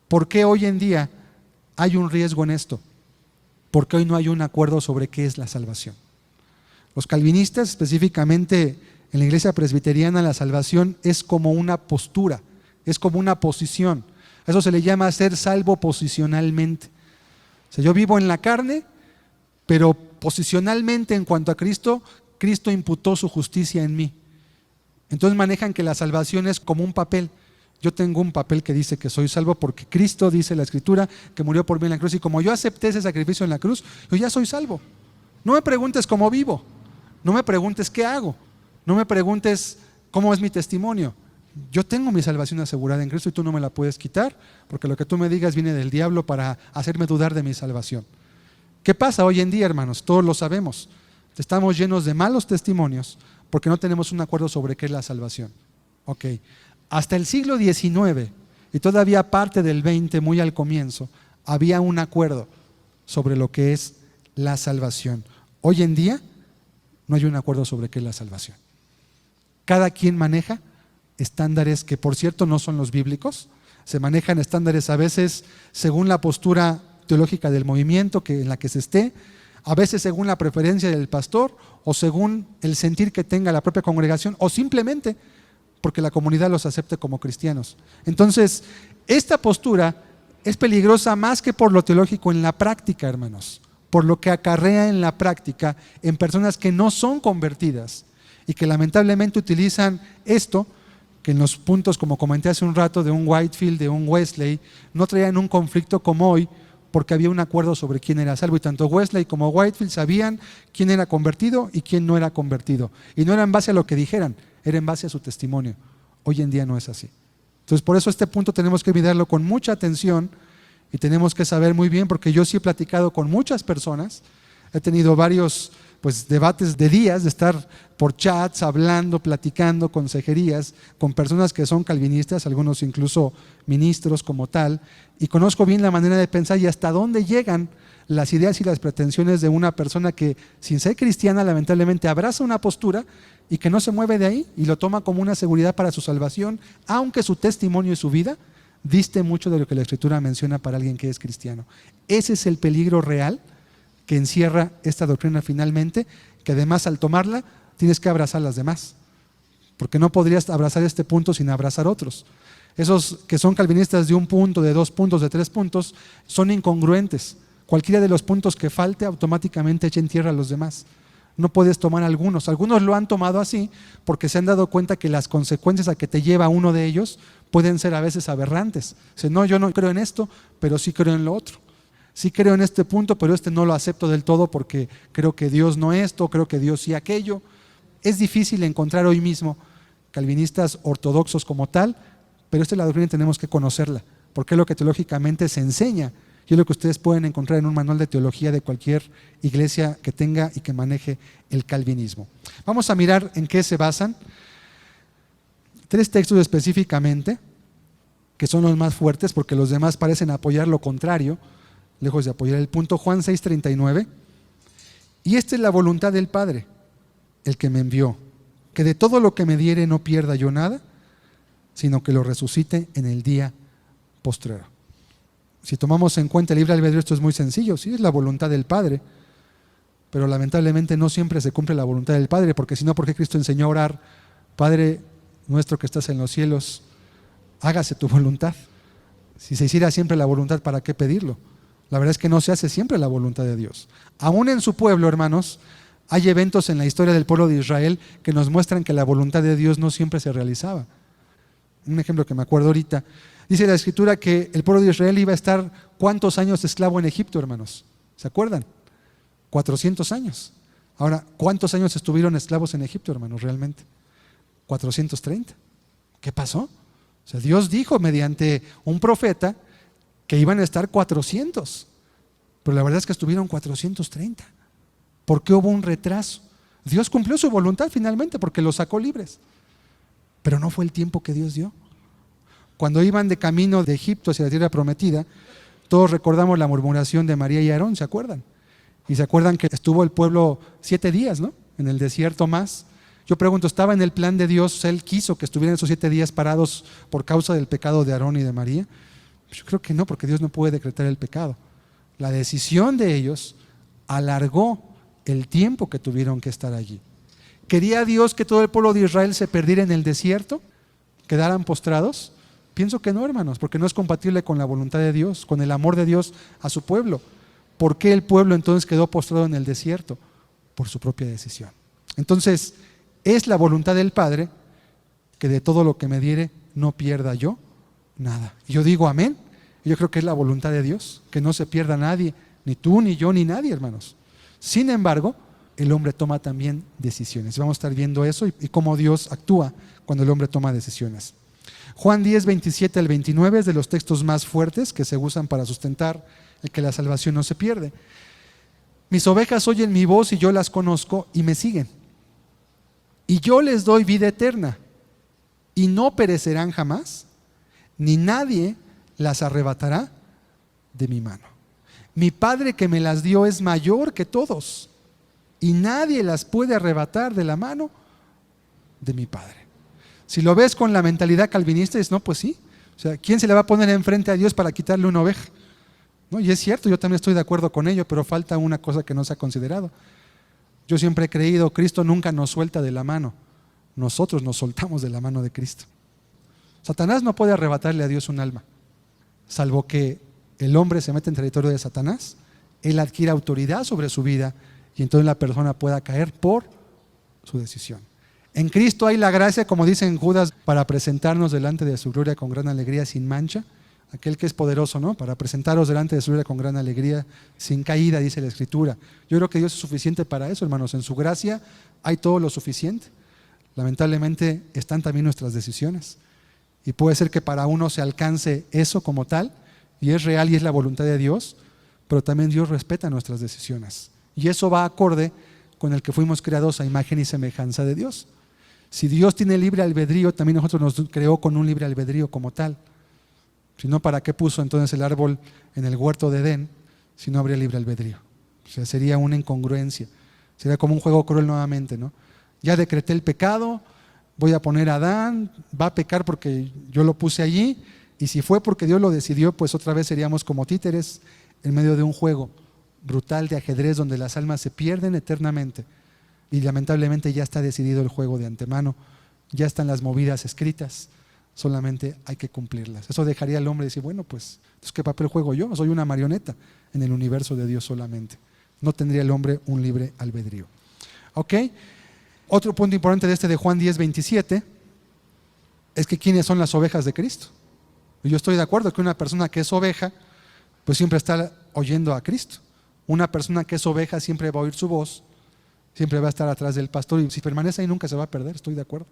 ¿Por qué hoy en día hay un riesgo en esto? Porque hoy no hay un acuerdo sobre qué es la salvación. Los calvinistas, específicamente en la iglesia presbiteriana, la salvación es como una postura, es como una posición. A eso se le llama ser salvo posicionalmente. O sea, yo vivo en la carne, pero posicionalmente en cuanto a Cristo, Cristo imputó su justicia en mí. Entonces manejan que la salvación es como un papel. Yo tengo un papel que dice que soy salvo porque Cristo, dice la Escritura, que murió por mí en la cruz, y como yo acepté ese sacrificio en la cruz, yo ya soy salvo. No me preguntes cómo vivo, no me preguntes qué hago, no me preguntes cómo es mi testimonio. Yo tengo mi salvación asegurada en Cristo y tú no me la puedes quitar, porque lo que tú me digas viene del diablo para hacerme dudar de mi salvación. ¿Qué pasa hoy en día, hermanos? Todos lo sabemos. Estamos llenos de malos testimonios porque no tenemos un acuerdo sobre qué es la salvación. Ok. Hasta el siglo XIX y todavía parte del XX, muy al comienzo, había un acuerdo sobre lo que es la salvación. Hoy en día no hay un acuerdo sobre qué es la salvación. Cada quien maneja estándares que, por cierto, no son los bíblicos. Se manejan estándares a veces según la postura teológica del movimiento en la que se esté, a veces según la preferencia del pastor o según el sentir que tenga la propia congregación, o simplemente porque la comunidad los acepte como cristianos. Entonces, esta postura es peligrosa más que por lo teológico en la práctica, hermanos, por lo que acarrea en la práctica en personas que no son convertidas y que lamentablemente utilizan esto, que en los puntos, como comenté hace un rato, de un Whitefield, de un Wesley, no traían un conflicto como hoy, porque había un acuerdo sobre quién era salvo, y tanto Wesley como Whitefield sabían quién era convertido y quién no era convertido, y no era en base a lo que dijeran, era en base a su testimonio. Hoy en día no es así. Entonces, por eso este punto tenemos que mirarlo con mucha atención y tenemos que saber muy bien, porque yo sí he platicado con muchas personas, he tenido varios debates de días, de estar por chats, hablando, platicando, consejerías con personas que son calvinistas, algunos incluso ministros como tal, y conozco bien la manera de pensar y hasta dónde llegan las ideas y las pretensiones de una persona que, sin ser cristiana, lamentablemente abraza una postura y que no se mueve de ahí y lo toma como una seguridad para su salvación, aunque su testimonio y su vida diste mucho de lo que la Escritura menciona para alguien que es cristiano. Ese es el peligro real que encierra esta doctrina finalmente, que además al tomarla tienes que abrazar las demás, porque no podrías abrazar este punto sin abrazar otros. Esos que son calvinistas de un punto, de 2 puntos, de 3 puntos, son incongruentes. Cualquiera de los puntos que falte automáticamente echa en tierra a los demás. No puedes tomar algunos. Algunos lo han tomado así porque se han dado cuenta que las consecuencias a que te lleva uno de ellos pueden ser a veces aberrantes. Dicen, no, yo no creo en esto, pero sí creo en lo otro. Sí creo en este punto, pero este no lo acepto del todo porque creo que Dios no esto, creo que Dios sí aquello. Es difícil encontrar hoy mismo calvinistas ortodoxos como tal, pero esta es la doctrina y tenemos que conocerla, porque es lo que teológicamente se enseña y es lo que ustedes pueden encontrar en un manual de teología de cualquier iglesia que tenga y que maneje el calvinismo. Vamos a mirar en qué se basan. 3 textos específicamente, que son los más fuertes porque los demás parecen apoyar lo contrario, lejos de apoyar el punto. Juan 6:39, y esta es la voluntad del Padre, el que me envió, que de todo lo que me diere no pierda yo nada, sino que lo resucite en el día postrero. Si tomamos en cuenta el libre albedrío, esto es muy sencillo, sí es la voluntad del Padre, pero lamentablemente no siempre se cumple la voluntad del Padre, porque si no, ¿por qué Cristo enseñó a orar, Padre nuestro que estás en los cielos, hágase tu voluntad? Si se hiciera siempre la voluntad, ¿para qué pedirlo? La verdad es que no se hace siempre la voluntad de Dios. Aún en su pueblo, hermanos, hay eventos en la historia del pueblo de Israel que nos muestran que la voluntad de Dios no siempre se realizaba. Un ejemplo que me acuerdo ahorita. Dice la Escritura que el pueblo de Israel iba a estar ¿cuántos años esclavo en Egipto, hermanos? ¿Se acuerdan? 400 años. Ahora, ¿cuántos años estuvieron esclavos en Egipto, hermanos, realmente? 430. ¿Qué pasó? O sea, Dios dijo mediante un profeta que iban a estar 400, pero la verdad es que estuvieron 430. ¿Por qué hubo un retraso? Dios cumplió su voluntad finalmente porque los sacó libres, pero no fue el tiempo que Dios dio. Cuando iban de camino de Egipto hacia la tierra prometida, todos recordamos la murmuración de María y Aarón, ¿se acuerdan? Y se acuerdan que estuvo el pueblo 7 días, ¿no? En el desierto más. Yo pregunto, ¿estaba en el plan de Dios? ¿Él quiso que estuvieran esos 7 días parados por causa del pecado de Aarón y de María? Yo creo que no, porque Dios no puede decretar el pecado. La decisión de ellos alargó el tiempo que tuvieron que estar allí. ¿Quería Dios que todo el pueblo de Israel se perdiera en el desierto? ¿Quedaran postrados? Pienso que no, hermanos, porque no es compatible con la voluntad de Dios, con el amor de Dios a su pueblo. ¿Por qué el pueblo entonces quedó postrado en el desierto? Por su propia decisión. Entonces, es la voluntad del Padre que de todo lo que me diere no pierda yo nada. Y yo digo amén. Yo creo que es la voluntad de Dios, que no se pierda nadie, ni tú, ni yo, ni nadie, hermanos. Sin embargo, el hombre toma también decisiones. Vamos a estar viendo eso y cómo Dios actúa cuando el hombre toma decisiones. Juan 10, 27 al 29 es de los textos más fuertes que se usan para sustentar el que la salvación no se pierde. Mis ovejas oyen mi voz y yo las conozco y me siguen. Y yo les doy vida eterna y no perecerán jamás, ni nadie las arrebatará de mi mano. Mi Padre que me las dio es mayor que todos y nadie las puede arrebatar de la mano de mi Padre. Si lo ves con la mentalidad calvinista, dices, no, pues sí. O sea, ¿quién se le va a poner enfrente a Dios para quitarle una oveja? ¿No? Y es cierto, yo también estoy de acuerdo con ello, pero falta una cosa que no se ha considerado. Yo siempre he creído, Cristo nunca nos suelta de la mano. Nosotros nos soltamos de la mano de Cristo. Satanás no puede arrebatarle a Dios un alma, salvo que el hombre se mete en territorio de Satanás, él adquiere autoridad sobre su vida y entonces la persona pueda caer por su decisión. En Cristo hay la gracia, como dice en Judas, para presentarnos delante de su gloria con gran alegría sin mancha. Aquel que es poderoso, ¿no? Para presentaros delante de su gloria con gran alegría sin caída, dice la Escritura. Yo creo que Dios es suficiente para eso, hermanos. En su gracia hay todo lo suficiente. Lamentablemente están también nuestras decisiones. Y puede ser que para uno se alcance eso como tal, y es real y es la voluntad de Dios, pero también Dios respeta nuestras decisiones. Y eso va acorde con el que fuimos creados a imagen y semejanza de Dios. Si Dios tiene libre albedrío, también nosotros nos creó con un libre albedrío como tal. Si no, ¿para qué puso entonces el árbol en el huerto de Edén si no habría libre albedrío? O sea, sería una incongruencia. Sería como un juego cruel nuevamente, ¿no? Ya decreté el pecado, voy a poner a Adán, va a pecar porque yo lo puse allí, y si fue porque Dios lo decidió, pues otra vez seríamos como títeres en medio de un juego brutal de ajedrez donde las almas se pierden eternamente. Y lamentablemente ya está decidido el juego de antemano, ya están las movidas escritas, solamente hay que cumplirlas. Eso dejaría al hombre decir, bueno, pues, entonces, ¿qué papel juego yo? Soy una marioneta en el universo de Dios solamente. No tendría el hombre un libre albedrío. ¿Ok? Otro punto importante de Juan 10, 27 es que ¿quiénes son las ovejas de Cristo? Yo estoy de acuerdo que una persona que es oveja, pues siempre está oyendo a Cristo. Una persona que es oveja siempre va a oír su voz, siempre va a estar atrás del pastor, y si permanece ahí nunca se va a perder, estoy de acuerdo.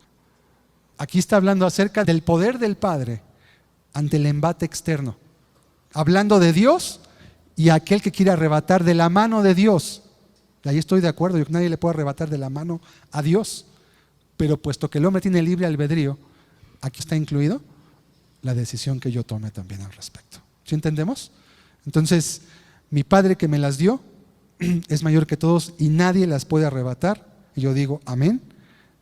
Aquí está hablando acerca del poder del Padre ante el embate externo, hablando de Dios y aquel que quiere arrebatar de la mano de Dios. Y ahí estoy de acuerdo, yo que nadie le puede arrebatar de la mano a Dios, pero puesto que el hombre tiene libre albedrío, aquí está incluido la decisión que yo tome también al respecto. ¿Sí entendemos? Entonces, mi Padre que me las dio es mayor que todos y nadie las puede arrebatar. Y yo digo, amén,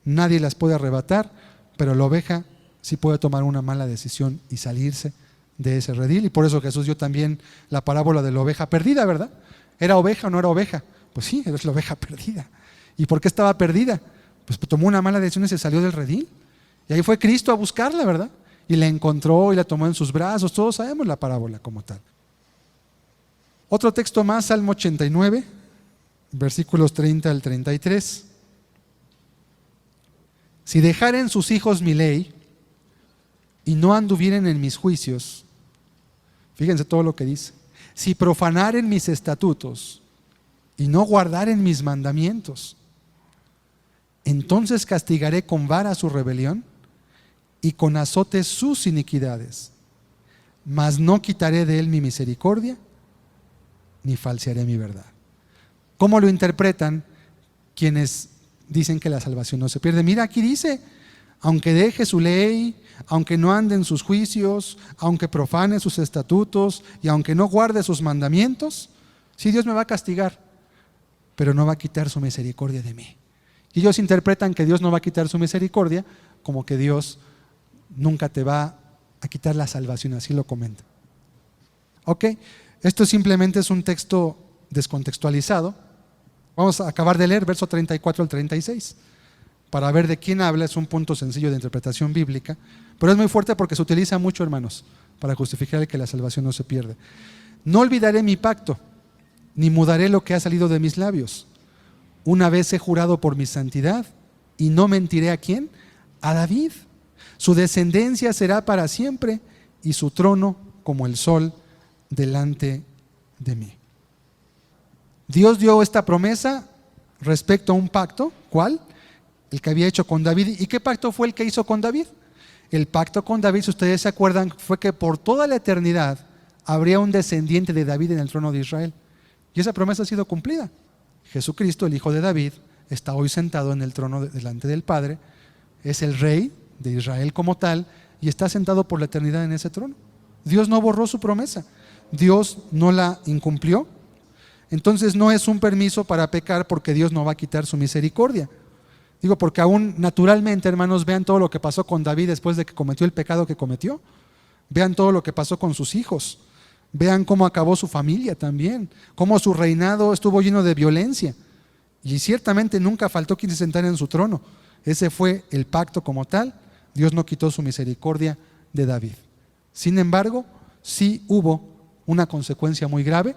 nadie las puede arrebatar, pero la oveja sí puede tomar una mala decisión y salirse de ese redil. Y por eso Jesús dio también la parábola de la oveja perdida, ¿verdad? ¿Era oveja o no era oveja? Pues sí, es la oveja perdida. ¿Y por qué estaba perdida? Pues tomó una mala decisión y se salió del redil. Y ahí fue Cristo a buscarla, ¿verdad? y la encontró y la tomó en sus brazos. Todos sabemos la parábola como tal. Otro texto más, Salmo 89, versículos 30 al 33. Si dejaren sus hijos mi ley y no anduvieren en mis juicios, fíjense todo lo que dice. Si profanaren mis estatutos y no guardaren mis mandamientos, entonces castigaré con vara su rebelión y con azote sus iniquidades, mas no quitaré de él mi misericordia, ni falsearé mi verdad. ¿Cómo lo interpretan quienes dicen que la salvación no se pierde? Mira, aquí dice, aunque deje su ley, aunque no ande en sus juicios, aunque profane sus estatutos y aunque no guarde sus mandamientos, sí, Dios me va a castigar, pero no va a quitar su misericordia de mí. Y ellos interpretan que Dios no va a quitar su misericordia como que Dios nunca te va a quitar la salvación, así lo comenta. Ok, esto simplemente es un texto descontextualizado. Vamos a acabar de leer verso 34 al 36 para ver de quién habla. Es un punto sencillo de interpretación bíblica, pero es muy fuerte porque se utiliza mucho, hermanos, para justificar que la salvación no se pierde. No olvidaré mi pacto, ni mudaré lo que ha salido de mis labios. Una vez he jurado por mi santidad y no mentiré. ¿A quién? A David. Su descendencia será para siempre y su trono como el sol delante de mí. Dios dio esta promesa respecto a un pacto. ¿Cuál? El que había hecho con David. ¿Y qué pacto fue el que hizo con David? El pacto con David, si ustedes se acuerdan, fue que por toda la eternidad habría un descendiente de David en el trono de Israel. Y esa promesa ha sido cumplida. Jesucristo, el hijo de David, está hoy sentado en el trono delante del Padre. Es el rey de Israel como tal y está sentado por la eternidad en ese trono. Dios no borró su promesa. Dios no la incumplió. Entonces no es un permiso para pecar porque Dios no va a quitar su misericordia. Digo, porque aún naturalmente, hermanos, vean todo lo que pasó con David después de que cometió el pecado que cometió. Vean todo lo que pasó con sus hijos. Vean cómo acabó su familia también, cómo su reinado estuvo lleno de violencia. Y ciertamente nunca faltó quien se sentara en su trono. Ese fue el pacto como tal. Dios no quitó su misericordia de David. Sin embargo, sí hubo una consecuencia muy grave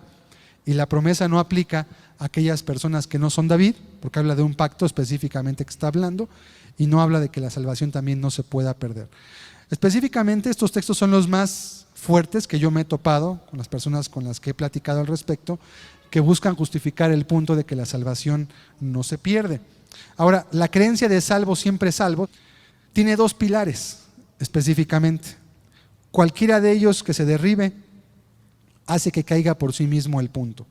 y la promesa no aplica a aquellas personas que no son David, porque habla de un pacto específicamente que está hablando y no habla de que la salvación también no se pueda perder. Específicamente estos textos son los más fuertes que yo me he topado con las personas con las que he platicado al respecto, que buscan justificar el punto de que la salvación no se pierde. Ahora, la creencia de salvo siempre salvo tiene dos pilares específicamente. Cualquiera de ellos que se derribe hace que caiga por sí mismo el punto.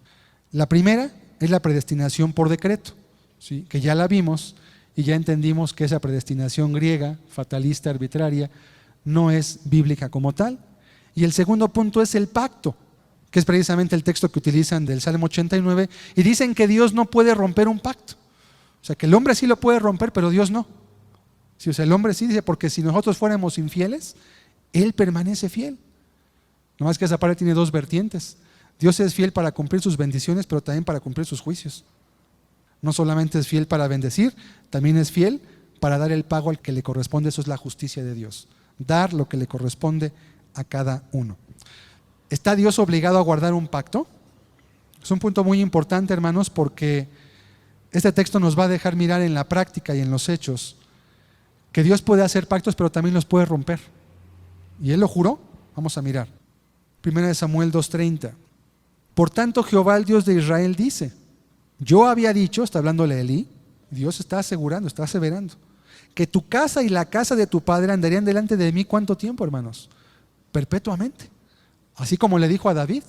La primera es la predestinación por decreto, ¿sí? Que ya la vimos y ya entendimos que esa predestinación griega, fatalista, arbitraria, no es bíblica como tal. Y el segundo punto es el pacto, que es precisamente el texto que utilizan del Salmo 89, y dicen que Dios no puede romper un pacto. O sea, que el hombre sí lo puede romper, pero Dios no. Sí, o sea, el hombre sí dice, porque si nosotros fuéramos infieles, Él permanece fiel. Nomás que esa parte tiene dos vertientes. Dios es fiel para cumplir sus bendiciones, pero también para cumplir sus juicios. No solamente es fiel para bendecir, también es fiel para dar el pago al que le corresponde. Eso es la justicia de Dios. Dar lo que le corresponde a cada uno. ¿Está Dios obligado a guardar un pacto? Es un punto muy importante, hermanos, porque este texto nos va a dejar mirar en la práctica y en los hechos que Dios puede hacer pactos, pero también los puede romper. Y Él lo juró. Vamos a mirar. 1 Samuel 2:30. Por tanto, Jehová, el Dios de Israel, dice: yo había dicho, está hablándole a Elí, Dios está asegurando, está aseverando, que tu casa y la casa de tu padre andarían delante de mí. ¿Cuánto tiempo, hermanos? Perpetuamente. Así como le dijo a David.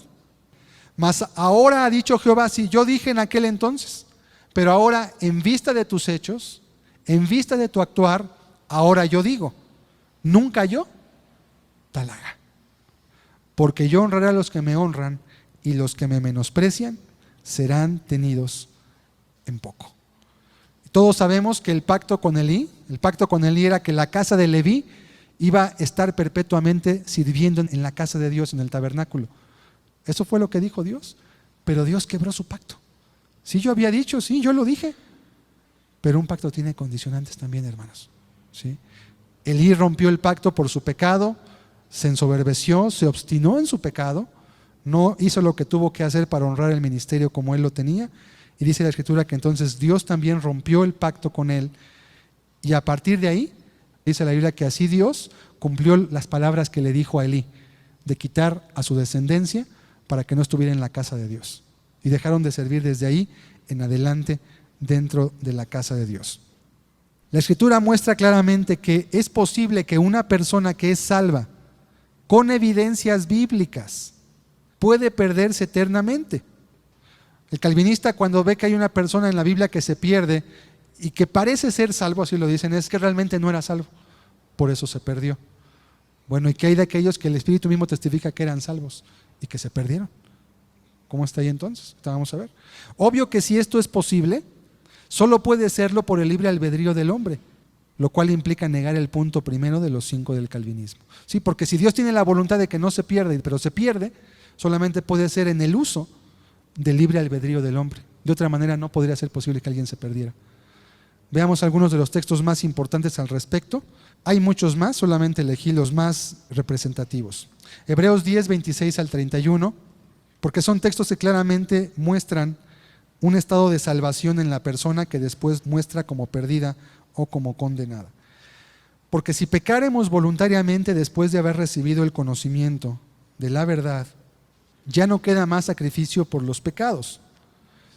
Mas ahora ha dicho Jehová, sí, yo dije en aquel entonces, pero ahora en vista de tus hechos, en vista de tu actuar, ahora yo digo, nunca yo tal haga. Porque yo honraré a los que me honran y los que me menosprecian serán tenidos en poco. Todos sabemos que el pacto con Elí era que la casa de Leví iba a estar perpetuamente sirviendo en la casa de Dios, en el tabernáculo. Eso fue lo que dijo Dios, pero Dios quebró su pacto. Sí, yo había dicho, sí, yo lo dije, pero un pacto tiene condicionantes también, hermanos, ¿sí? Elí rompió el pacto por su pecado, se ensoberbeció, se obstinó en su pecado, no hizo lo que tuvo que hacer para honrar el ministerio como él lo tenía, y dice la Escritura que entonces Dios también rompió el pacto con él, y a partir de ahí, dice la Biblia que así Dios cumplió las palabras que le dijo a Elí, de quitar a su descendencia para que no estuviera en la casa de Dios, y dejaron de servir desde ahí en adelante dentro de la casa de Dios. La Escritura muestra claramente que es posible que una persona que es salva con evidencias bíblicas puede perderse eternamente. El calvinista, cuando ve que hay una persona en la Biblia que se pierde y que parece ser salvo, así lo dicen, es que realmente no era salvo, por eso se perdió. Bueno, ¿y qué hay de aquellos que el Espíritu mismo testifica que eran salvos y que se perdieron? ¿Cómo está ahí entonces? Vamos a ver. Obvio que si esto es posible, solo puede serlo por el libre albedrío del hombre, lo cual implica negar el punto primero de los 5 del calvinismo. Sí, porque si Dios tiene la voluntad de que no se pierda, pero se pierde, solamente puede ser en el uso del libre albedrío del hombre. De otra manera no podría ser posible que alguien se perdiera. Veamos algunos de los textos más importantes al respecto. Hay muchos más, solamente elegí los más representativos. Hebreos 10, 26 al 31, porque son textos que claramente muestran un estado de salvación en la persona que después muestra como perdida o como condenada. Porque si pecaremos voluntariamente después de haber recibido el conocimiento de la verdad, ya no queda más sacrificio por los pecados,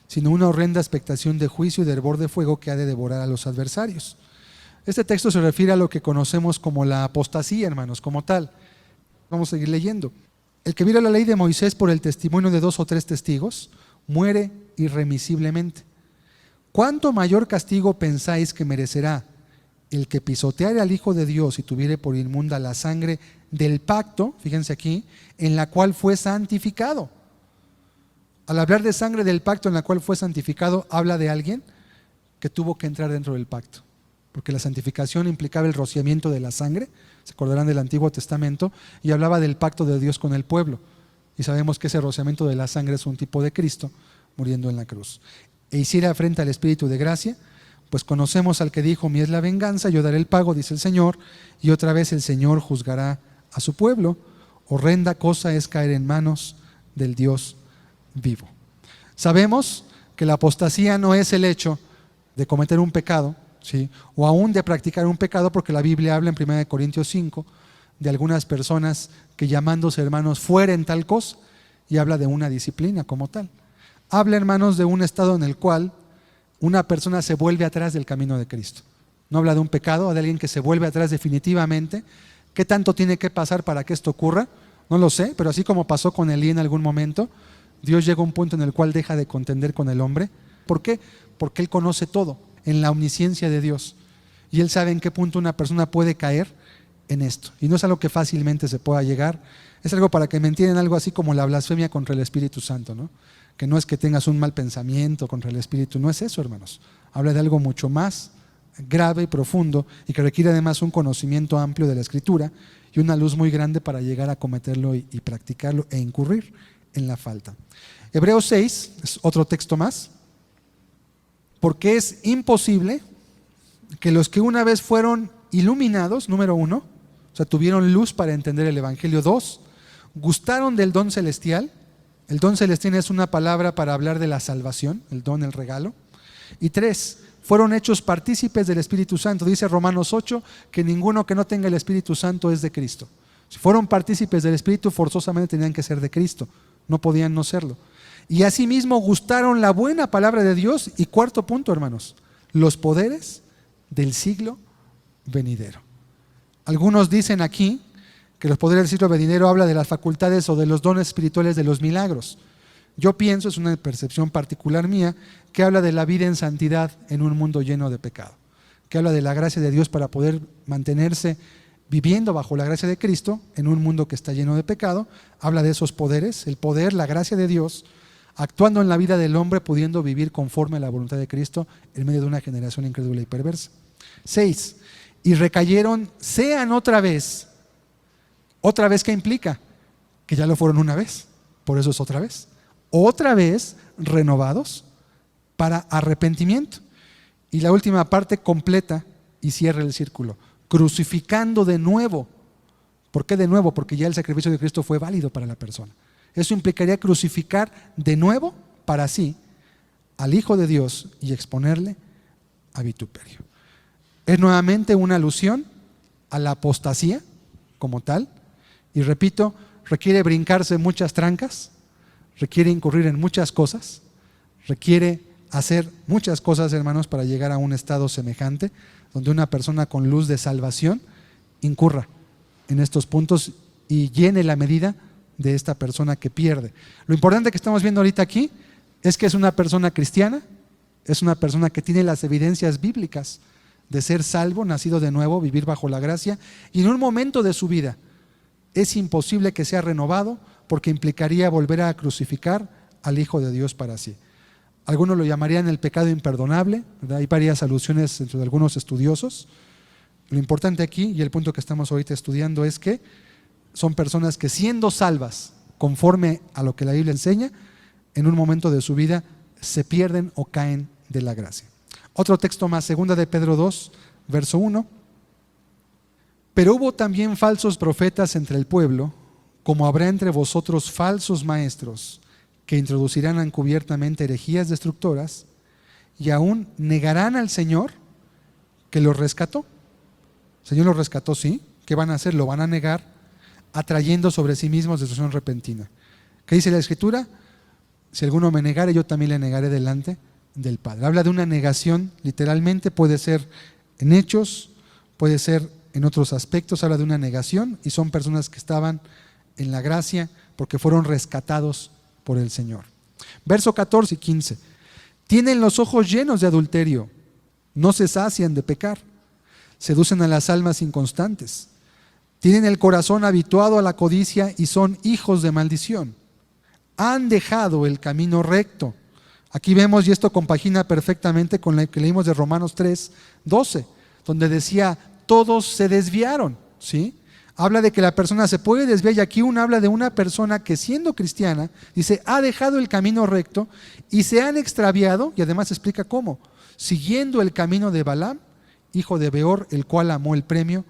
sino una horrenda expectación de juicio y de hervor de fuego que ha de devorar a los adversarios. Este texto se refiere a lo que conocemos como la apostasía, hermanos, como tal. Vamos a seguir leyendo. El que viola la ley de Moisés por el testimonio de 2 o 3 testigos, muere irremisiblemente. ¿Cuánto mayor castigo pensáis que merecerá el que pisoteare al Hijo de Dios y tuviere por inmunda la sangre del pacto, fíjense aquí, en la cual fue santificado? Al hablar de sangre del pacto en la cual fue santificado, habla de alguien que tuvo que entrar dentro del pacto, porque la santificación implicaba el rociamiento de la sangre, se acordarán del Antiguo Testamento, y hablaba del pacto de Dios con el pueblo, y sabemos que ese rociamiento de la sangre es un tipo de Cristo muriendo en la cruz. E hiciera frente al Espíritu de gracia, pues conocemos al que dijo: mi es la venganza, yo daré el pago, dice el Señor, y otra vez el Señor juzgará a su pueblo. Horrenda cosa es caer en manos del Dios vivo. Sabemos que la apostasía no es el hecho de cometer un pecado, ¿sí?, o aún de practicar un pecado, porque la Biblia habla en 1 Corintios 5 de algunas personas que llamándose hermanos fueren tal cosa, y habla de una disciplina como tal. Habla, hermanos, de un estado en el cual una persona se vuelve atrás del camino de Cristo. No habla de un pecado, de alguien que se vuelve atrás definitivamente. ¿Qué tanto tiene que pasar para que esto ocurra? No lo sé, pero así como pasó con Elí en algún momento, Dios llega a un punto en el cual deja de contender con el hombre. ¿Por qué? Porque Él conoce todo, en la omnisciencia de Dios. Y Él sabe en qué punto una persona puede caer en esto. Y no es algo que fácilmente se pueda llegar. Es algo, para que me entiendan, algo así como la blasfemia contra el Espíritu Santo, ¿no? Que no es que tengas un mal pensamiento contra el Espíritu, no es eso, hermanos. Habla de algo mucho más grave y profundo, y que requiere además un conocimiento amplio de la Escritura y una luz muy grande para llegar a cometerlo y practicarlo e incurrir en la falta. Hebreos 6 es otro texto más. Porque es imposible que los que una vez fueron iluminados, número 1, o sea, tuvieron luz para entender el Evangelio; 2, gustaron del don celestial. El don celestial es una palabra para hablar de la salvación, el don, el regalo. Y 3, fueron hechos partícipes del Espíritu Santo. Dice Romanos 8 que ninguno que no tenga el Espíritu Santo es de Cristo. Si fueron partícipes del Espíritu, forzosamente tenían que ser de Cristo, no podían no serlo. Y asimismo gustaron la buena palabra de Dios. Y 4 punto, hermanos, los poderes del siglo venidero. Algunos dicen aquí que los poderes del siglo venidero habla de las facultades o de los dones espirituales de los milagros. Yo pienso, es una percepción particular mía, que habla de la vida en santidad en un mundo lleno de pecado, que habla de la gracia de Dios para poder mantenerse viviendo bajo la gracia de Cristo en un mundo que está lleno de pecado. Habla de esos poderes, el poder, la gracia de Dios actuando en la vida del hombre, pudiendo vivir conforme a la voluntad de Cristo en medio de una generación incrédula y perversa. 6, y recayeron, sean otra vez. ¿Otra vez qué implica? Que ya lo fueron una vez, por eso es otra vez renovados para arrepentimiento. Y la última parte completa y cierra el círculo: crucificando de nuevo. ¿Por qué de nuevo? Porque ya el sacrificio de Cristo fue válido para la persona. Eso implicaría crucificar de nuevo para sí al Hijo de Dios y exponerle a vituperio. Es nuevamente una alusión a la apostasía como tal, y repito, requiere brincarse muchas trancas, requiere incurrir en muchas cosas, requiere hacer muchas cosas, hermanos, para llegar a un estado semejante, donde una persona con luz de salvación incurra en estos puntos y llene la medida de esta persona que pierde. Lo importante que estamos viendo ahorita aquí es que es una persona cristiana, es una persona que tiene las evidencias bíblicas de ser salvo, nacido de nuevo, vivir bajo la gracia, y en un momento de su vida es imposible que sea renovado porque implicaría volver a crucificar al Hijo de Dios para sí. Algunos lo llamarían el pecado imperdonable, ¿verdad? Hay varias alusiones entre algunos estudiosos. Lo importante aquí, y el punto que estamos ahorita estudiando, es que son personas que, siendo salvas conforme a lo que la Biblia enseña, en un momento de su vida se pierden o caen de la gracia. Otro texto más, 2 de Pedro 2, verso 1. Pero hubo también falsos profetas entre el pueblo, como habrá entre vosotros falsos maestros, que introducirán encubiertamente herejías destructoras, y aún negarán al Señor que los rescató. El Señor los rescató, sí. ¿Qué van a hacer? Lo van a negar, atrayendo sobre sí mismos destrucción repentina. ¿Qué dice la Escritura? Si alguno me negare, yo también le negaré delante del Padre. Habla de una negación, literalmente, puede ser en hechos, puede ser en otros aspectos, habla de una negación, y son personas que estaban en la gracia porque fueron rescatados por el Señor. Verso 14 y 15. Tienen los ojos llenos de adulterio, no se sacian de pecar, seducen a las almas inconstantes, tienen el corazón habituado a la codicia y son hijos de maldición. Han dejado el camino recto. Aquí vemos, y esto compagina perfectamente con lo que leímos de Romanos 3, 12, donde decía, todos se desviaron, ¿sí? Habla de que la persona se puede desviar, y aquí habla de una persona que, siendo cristiana, dice, ha dejado el camino recto y se han extraviado, y además explica cómo, siguiendo el camino de Balaam, hijo de Beor, el cual amó el premio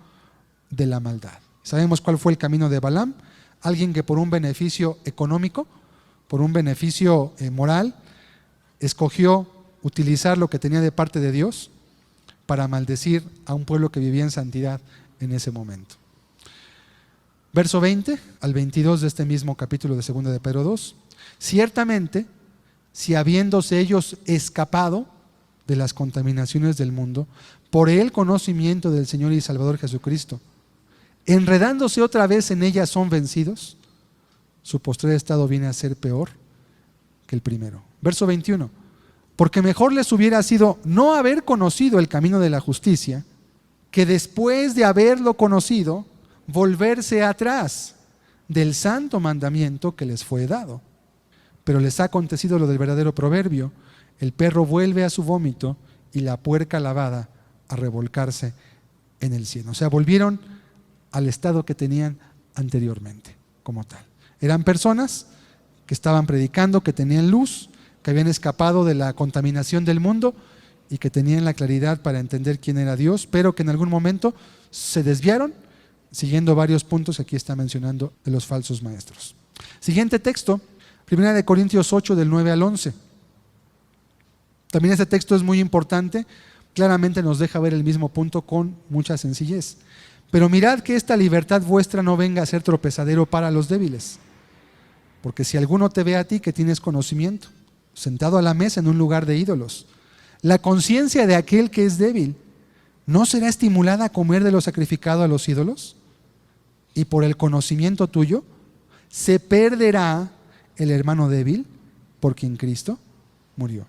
de la maldad. ¿Sabemos cuál fue el camino de Balaam? Alguien que por un beneficio económico, por un beneficio moral, escogió utilizar lo que tenía de parte de Dios para maldecir a un pueblo que vivía en santidad en ese momento. Verso 20 al 22 de este mismo capítulo de 2 de Pedro 2. Ciertamente, si habiéndose ellos escapado de las contaminaciones del mundo, por el conocimiento del Señor y Salvador Jesucristo, enredándose otra vez en ellas son vencidos, su postrer estado viene a ser peor que el primero. Verso 21. Porque mejor les hubiera sido no haber conocido el camino de la justicia, que después de haberlo conocido, volverse atrás del santo mandamiento que les fue dado. Pero les ha acontecido lo del verdadero proverbio: el perro vuelve a su vómito y la puerca lavada a revolcarse en el cieno. O sea, volvieron al estado que tenían anteriormente como tal. Eran personas que estaban predicando, que tenían luz, que habían escapado de la contaminación del mundo y que tenían la claridad para entender quién era Dios, pero que en algún momento se desviaron, siguiendo varios puntos que aquí está mencionando de los falsos maestros. Siguiente texto, 1 Corintios 8, del 9 al 11. También este texto es muy importante, claramente nos deja ver el mismo punto con mucha sencillez. Pero mirad que esta libertad vuestra no venga a ser tropezadero para los débiles. Porque si alguno te ve a ti que tienes conocimiento, sentado a la mesa en un lugar de ídolos, la conciencia de aquel que es débil, ¿no será estimulada a comer de lo sacrificado a los ídolos? Y por el conocimiento tuyo, se perderá el hermano débil por quien Cristo murió.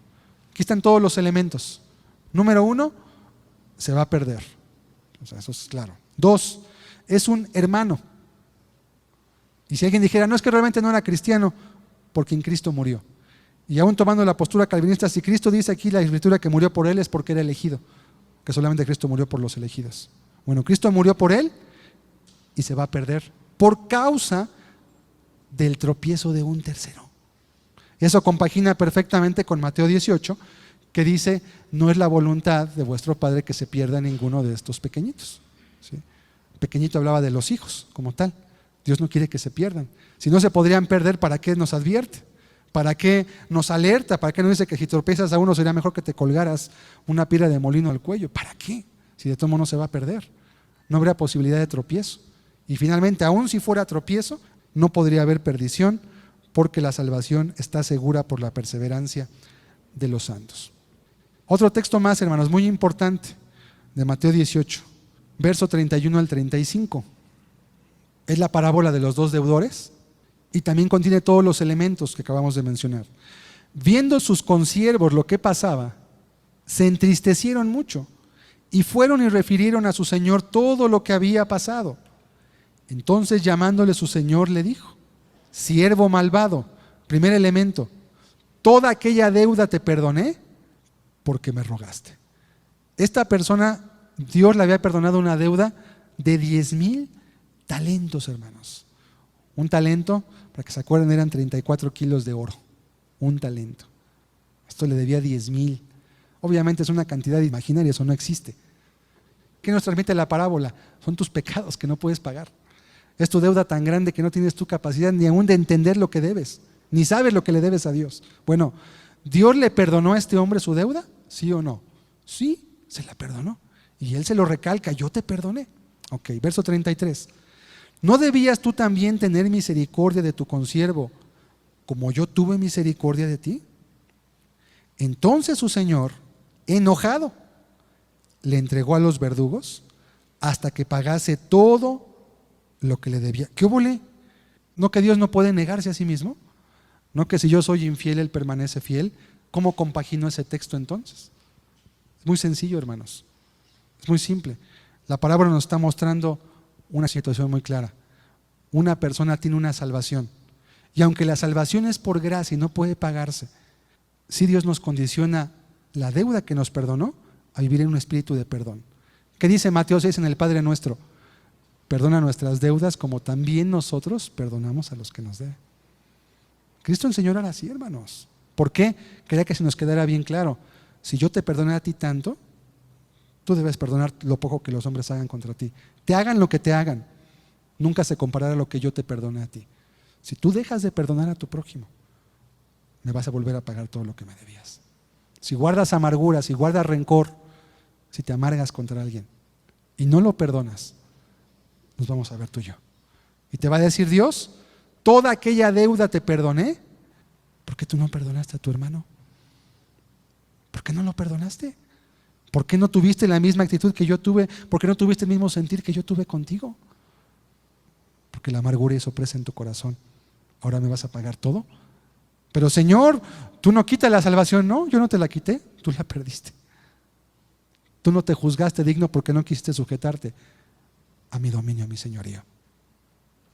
Aquí están todos los elementos. Número 1, se va a perder. O sea, eso es claro. 2, es un hermano. Y si alguien dijera, no, es que realmente no era cristiano, por quien Cristo murió. Y aún tomando la postura calvinista, si Cristo dice aquí la Escritura que murió por él, es porque era elegido, que solamente Cristo murió por los elegidos. Bueno, Cristo murió por él y se va a perder por causa del tropiezo de un tercero. Y eso compagina perfectamente con Mateo 18, que dice, no es la voluntad de vuestro Padre que se pierda ninguno de estos pequeñitos. ¿sí? Pequeñito hablaba de los hijos como tal. Dios no quiere que se pierdan. Si no se podrían perder, ¿para qué nos advierte? ¿Para qué nos alerta? ¿Para qué nos dice que si tropiezas a uno sería mejor que te colgaras una piedra de molino al cuello? ¿Para qué? Si de todo modo no se va a perder. No habría posibilidad de tropiezo. Y finalmente, aun si fuera tropiezo, no podría haber perdición, porque la salvación está segura por la perseverancia de los santos. Otro texto más, hermanos, muy importante, de Mateo 18, verso 31 al 35. Es la parábola de los dos deudores y también contiene todos los elementos que acabamos de mencionar. Viendo sus consiervos lo que pasaba, se entristecieron mucho y fueron y refirieron a su señor todo lo que había pasado. Entonces, llamándole su señor, le dijo: siervo malvado, primer elemento, toda aquella deuda te perdoné porque me rogaste. Esta persona, Dios le había perdonado una deuda de 10,000 talentos, hermanos. Un talento, para que se acuerden, eran 34 kilos de oro. Un talento. Esto le debía 10,000. Obviamente es una cantidad imaginaria, eso no existe. ¿Qué nos transmite la parábola? Son tus pecados que no puedes pagar. Es tu deuda tan grande que no tienes tu capacidad ni aún de entender lo que debes, ni sabes lo que le debes a Dios. Bueno, ¿Dios le perdonó a este hombre su deuda? ¿Sí o no? Sí, se la perdonó. Y él se lo recalca: yo te perdoné. Ok, verso 33. ¿No debías tú también tener misericordia de tu consiervo, como yo tuve misericordia de ti? Entonces su señor, enojado, le entregó a los verdugos hasta que pagase todo lo que le debía. ¿Qué óvole? ¿No que Dios no puede negarse a sí mismo? ¿No que si yo soy infiel, Él permanece fiel? ¿Cómo compagino ese texto entonces? Es muy sencillo, hermanos. Es muy simple. La parábola nos está mostrando una situación muy clara. Una persona tiene una salvación. Y aunque la salvación es por gracia y no puede pagarse, sí Dios nos condiciona la deuda que nos perdonó a vivir en un espíritu de perdón. ¿Qué dice Mateo 6 en el Padre Nuestro? Perdona nuestras deudas como también nosotros perdonamos a los que nos deben. Cristo enseñó a orar así, hermanos. ¿Por qué? Quería que se nos quedara bien claro. Si yo te perdoné a ti tanto, tú debes perdonar lo poco que los hombres hagan contra ti. Te hagan lo que te hagan, nunca se comparará a lo que yo te perdoné a ti. Si tú dejas de perdonar a tu prójimo, me vas a volver a pagar todo lo que me debías. Si guardas amargura, si guardas rencor, si te amargas contra alguien y no lo perdonas, nos vamos a ver tú y yo. Y te va a decir Dios: toda aquella deuda te perdoné. ¿Por qué tú no perdonaste a tu hermano? ¿Por qué no lo perdonaste? ¿Por qué no tuviste la misma actitud que yo tuve? ¿Por qué no tuviste el mismo sentir que yo tuve contigo? Porque la amargura es opresa en tu corazón. ¿Ahora me vas a pagar todo? Pero Señor, tú no quitas la salvación. No, yo no te la quité, tú la perdiste. Tú no te juzgaste digno porque no quisiste sujetarte a mi dominio, a mi señorío.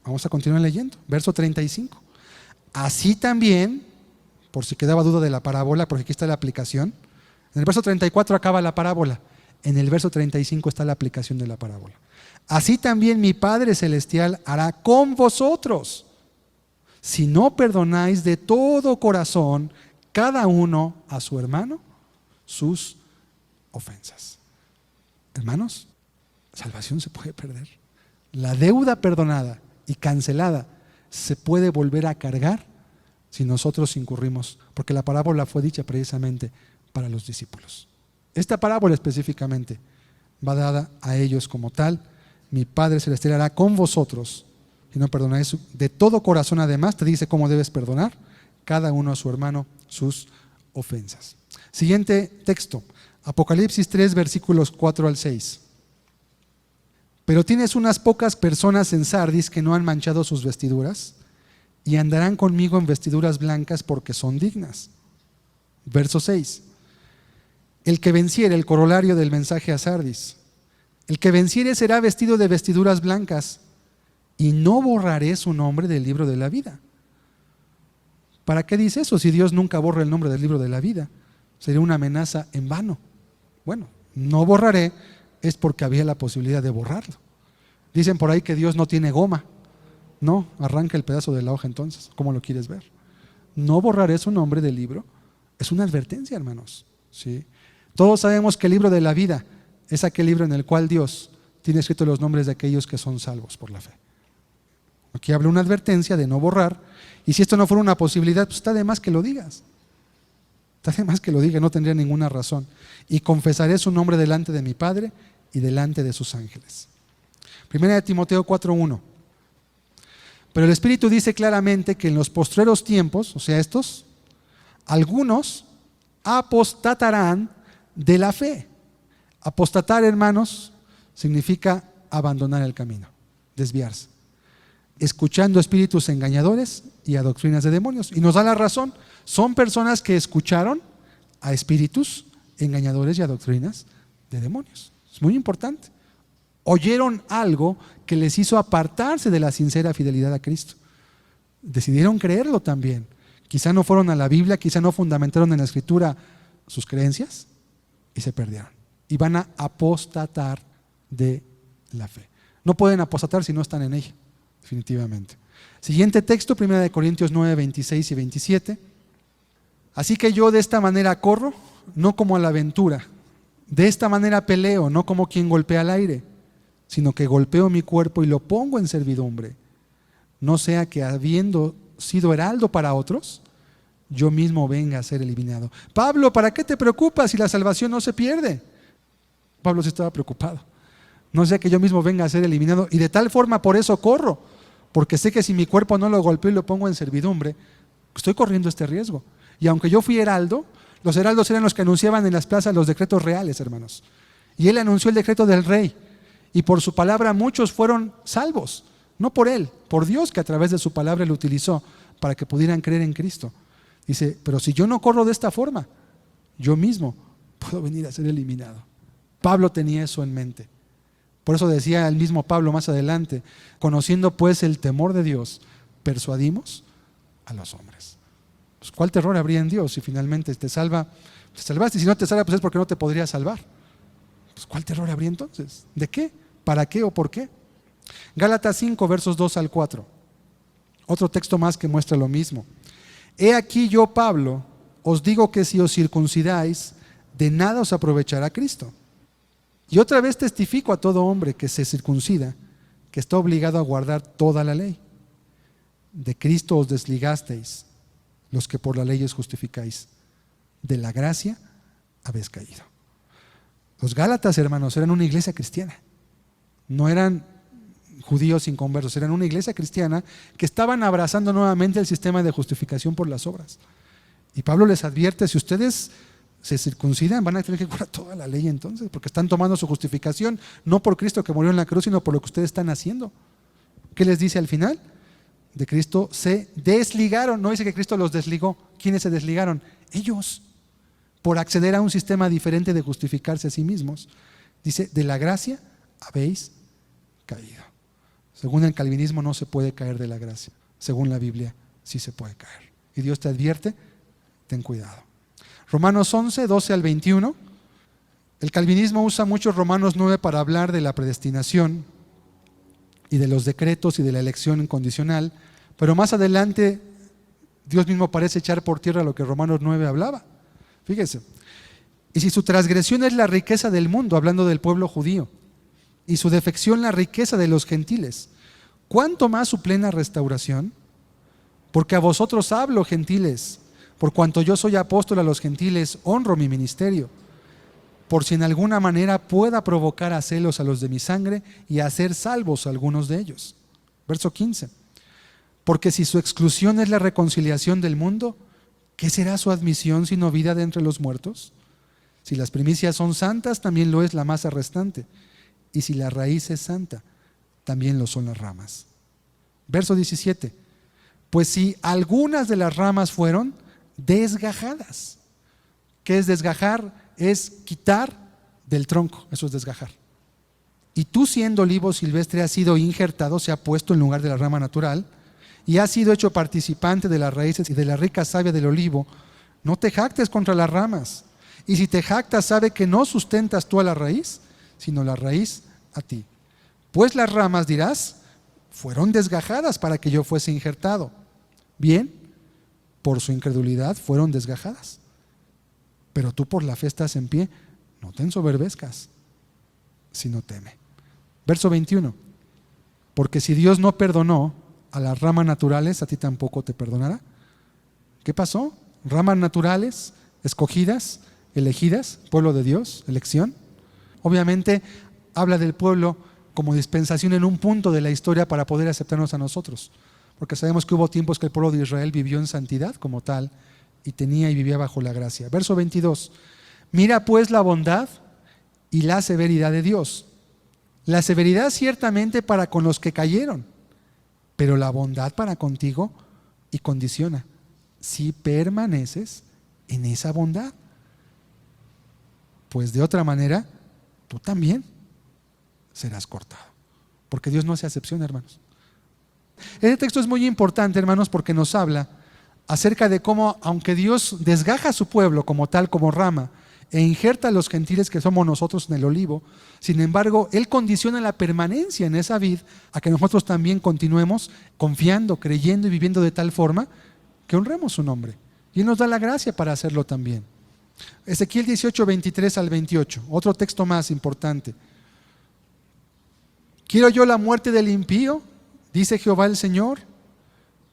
Vamos a continuar leyendo. Verso 35. Así también, por si quedaba duda de la parábola, porque aquí está la aplicación. En el verso 34 acaba la parábola. En el verso 35 está la aplicación de la parábola. Así también mi Padre Celestial hará con vosotros, si no perdonáis de todo corazón cada uno a su hermano sus ofensas. Hermanos, salvación se puede perder. La deuda perdonada y cancelada se puede volver a cargar si nosotros incurrimos, porque la parábola fue dicha precisamente para los discípulos. Esta parábola específicamente va dada a ellos como tal. Mi Padre Celestial hará con vosotros, si no perdonáis de todo corazón. Además te dice cómo debes perdonar cada uno a su hermano sus ofensas. Siguiente texto, Apocalipsis 3, versículos 4 al 6. Pero tienes unas pocas personas en Sardis que no han manchado sus vestiduras y andarán conmigo en vestiduras blancas porque son dignas. Verso 6. El que venciere, el corolario del mensaje a Sardis, el que venciere será vestido de vestiduras blancas y no borraré su nombre del libro de la vida. ¿Para qué dice eso si Dios nunca borra el nombre del libro de la vida? Sería una amenaza en vano. Bueno, no borraré es porque había la posibilidad de borrarlo. Dicen por ahí que Dios no tiene goma. No, arranca el pedazo de la hoja entonces. ¿Cómo lo quieres ver? No borraré su nombre del libro. Es una advertencia, hermanos. ¿Sí? Todos sabemos que el libro de la vida es aquel libro en el cual Dios tiene escritos los nombres de aquellos que son salvos por la fe. Aquí habla una advertencia de no borrar, y si esto no fuera una posibilidad, pues está de más que lo digas. Está de más que lo diga, no tendría ninguna razón. Y confesaré su nombre delante de mi Padre y delante de sus ángeles. Primera de Timoteo 4:1. Pero el Espíritu dice claramente que en los postreros tiempos, o sea estos, algunos apostatarán de la fe. Apostatar, hermanos, significa abandonar el camino, desviarse, escuchando espíritus engañadores y a doctrinas de demonios. Y nos da la razón, son personas que escucharon a espíritus engañadores y a doctrinas de demonios. Es muy importante. Oyeron algo que les hizo apartarse de la sincera fidelidad a Cristo. Decidieron creerlo también. Quizá no fueron a la Biblia, quizá no fundamentaron en la Escritura sus creencias y se perdieron. Y van a apostatar de la fe. No pueden apostatar si no están en ella, definitivamente. Siguiente texto, 1 Corintios 9, 26 y 27. Así que yo de esta manera corro, no como a la aventura. De esta manera peleo, no como quien golpea al aire, sino que golpeo mi cuerpo y lo pongo en servidumbre. No sea que habiendo sido heraldo para otros, yo mismo venga a ser eliminado. Pablo, ¿para qué te preocupas si la salvación no se pierde? Pablo sí estaba preocupado. No sea que yo mismo venga a ser eliminado. Y de tal forma por eso corro, porque sé que si mi cuerpo no lo golpeo y lo pongo en servidumbre, estoy corriendo este riesgo. Y aunque yo fui heraldo, los heraldos eran los que anunciaban en las plazas los decretos reales, hermanos. Y él anunció el decreto del rey. Y por su palabra muchos fueron salvos. No por él, por Dios, que a través de su palabra lo utilizó para que pudieran creer en Cristo. Dice, pero si yo no corro de esta forma, yo mismo puedo venir a ser eliminado. Pablo tenía eso en mente. Por eso decía el mismo Pablo más adelante, conociendo pues el temor de Dios, persuadimos a los hombres. Pues, ¿cuál terror habría en Dios si finalmente te salva? Te salvaste, y si no te salva, pues es porque no te podría salvar. Pues, ¿cuál terror habría entonces? ¿De qué? ¿Para qué o por qué? Gálatas 5, versos 2 al 4. Otro texto más que muestra lo mismo. He aquí yo, Pablo, os digo que si os circuncidáis, de nada os aprovechará Cristo. Y otra vez testifico a todo hombre que se circuncida, que está obligado a guardar toda la ley. De Cristo os desligasteis, los que por la ley os justificáis. De la gracia habéis caído. Los Gálatas, hermanos, eran una iglesia cristiana. No eran judíos inconversos, eran una iglesia cristiana que estaban abrazando nuevamente el sistema de justificación por las obras. Y Pablo les advierte, si ustedes se circuncidan, van a tener que guardar toda la ley entonces, porque están tomando su justificación no por Cristo que murió en la cruz, sino por lo que ustedes están haciendo. ¿Qué les dice al final? De Cristo se desligaron. No dice que Cristo los desligó. ¿Quiénes se desligaron? Ellos, por acceder a un sistema diferente de justificarse a sí mismos. Dice, de la gracia habéis caído. Según el calvinismo no se puede caer de la gracia. Según la Biblia sí se puede caer. Y Dios te advierte, ten cuidado. Romanos 11, 12 al 21. El calvinismo usa mucho Romanos 9 para hablar de la predestinación y de los decretos y de la elección incondicional, pero más adelante Dios mismo parece echar por tierra lo que Romanos 9 hablaba. Fíjese, y si su transgresión es la riqueza del mundo, hablando del pueblo judío, y su defección la riqueza de los gentiles, ¿cuánto más su plena restauración? Porque a vosotros hablo, gentiles, por cuanto yo soy apóstol a los gentiles, honro mi ministerio, por si en alguna manera pueda provocar a celos a los de mi sangre y hacer salvos a algunos de ellos. Verso 15. Porque si su exclusión es la reconciliación del mundo, ¿qué será su admisión sino vida de entre los muertos? Si las primicias son santas, también lo es la masa restante. Y si la raíz es santa, también lo son las ramas. Verso 17. Pues si algunas de las ramas fueron desgajadas. ¿Qué es desgajar? Es quitar del tronco. Eso es desgajar. Y tú, siendo olivo silvestre, has sido injertado, se ha puesto en lugar de la rama natural, y has sido hecho participante de las raíces y de la rica savia del olivo. No te jactes contra las ramas. Y si te jactas, sabe que no sustentas tú a la raíz, sino la raíz a ti. Pues las ramas, dirás, fueron desgajadas para que yo fuese injertado. Bien, por su incredulidad fueron desgajadas. Pero tú por la fe estás en pie, no te ensoberbezcas, sino teme. Verso 21. Porque si Dios no perdonó a las ramas naturales, a ti tampoco te perdonará. ¿Qué pasó? Ramas naturales, escogidas, elegidas, pueblo de Dios, elección. Obviamente habla del pueblo como dispensación en un punto de la historia para poder aceptarnos a nosotros. Porque sabemos que hubo tiempos que el pueblo de Israel vivió en santidad como tal y tenía y vivía bajo la gracia. Verso 22. Mira pues la bondad y la severidad de Dios. La severidad ciertamente para con los que cayeron, pero la bondad para contigo, y condiciona, si permaneces en esa bondad, pues de otra manera tú también serás cortado, porque Dios no hace acepción, hermanos. Este texto es muy importante, hermanos, porque nos habla acerca de cómo, aunque Dios desgaja a su pueblo como tal, como rama, e injerta a los gentiles que somos nosotros en el olivo, sin embargo, Él condiciona la permanencia en esa vid a que nosotros también continuemos confiando, creyendo y viviendo de tal forma que honremos su nombre. Y Él nos da la gracia para hacerlo también. Ezequiel 18, 23 al 28, otro texto más importante. ¿Quiero yo la muerte del impío? Dice Jehová el Señor.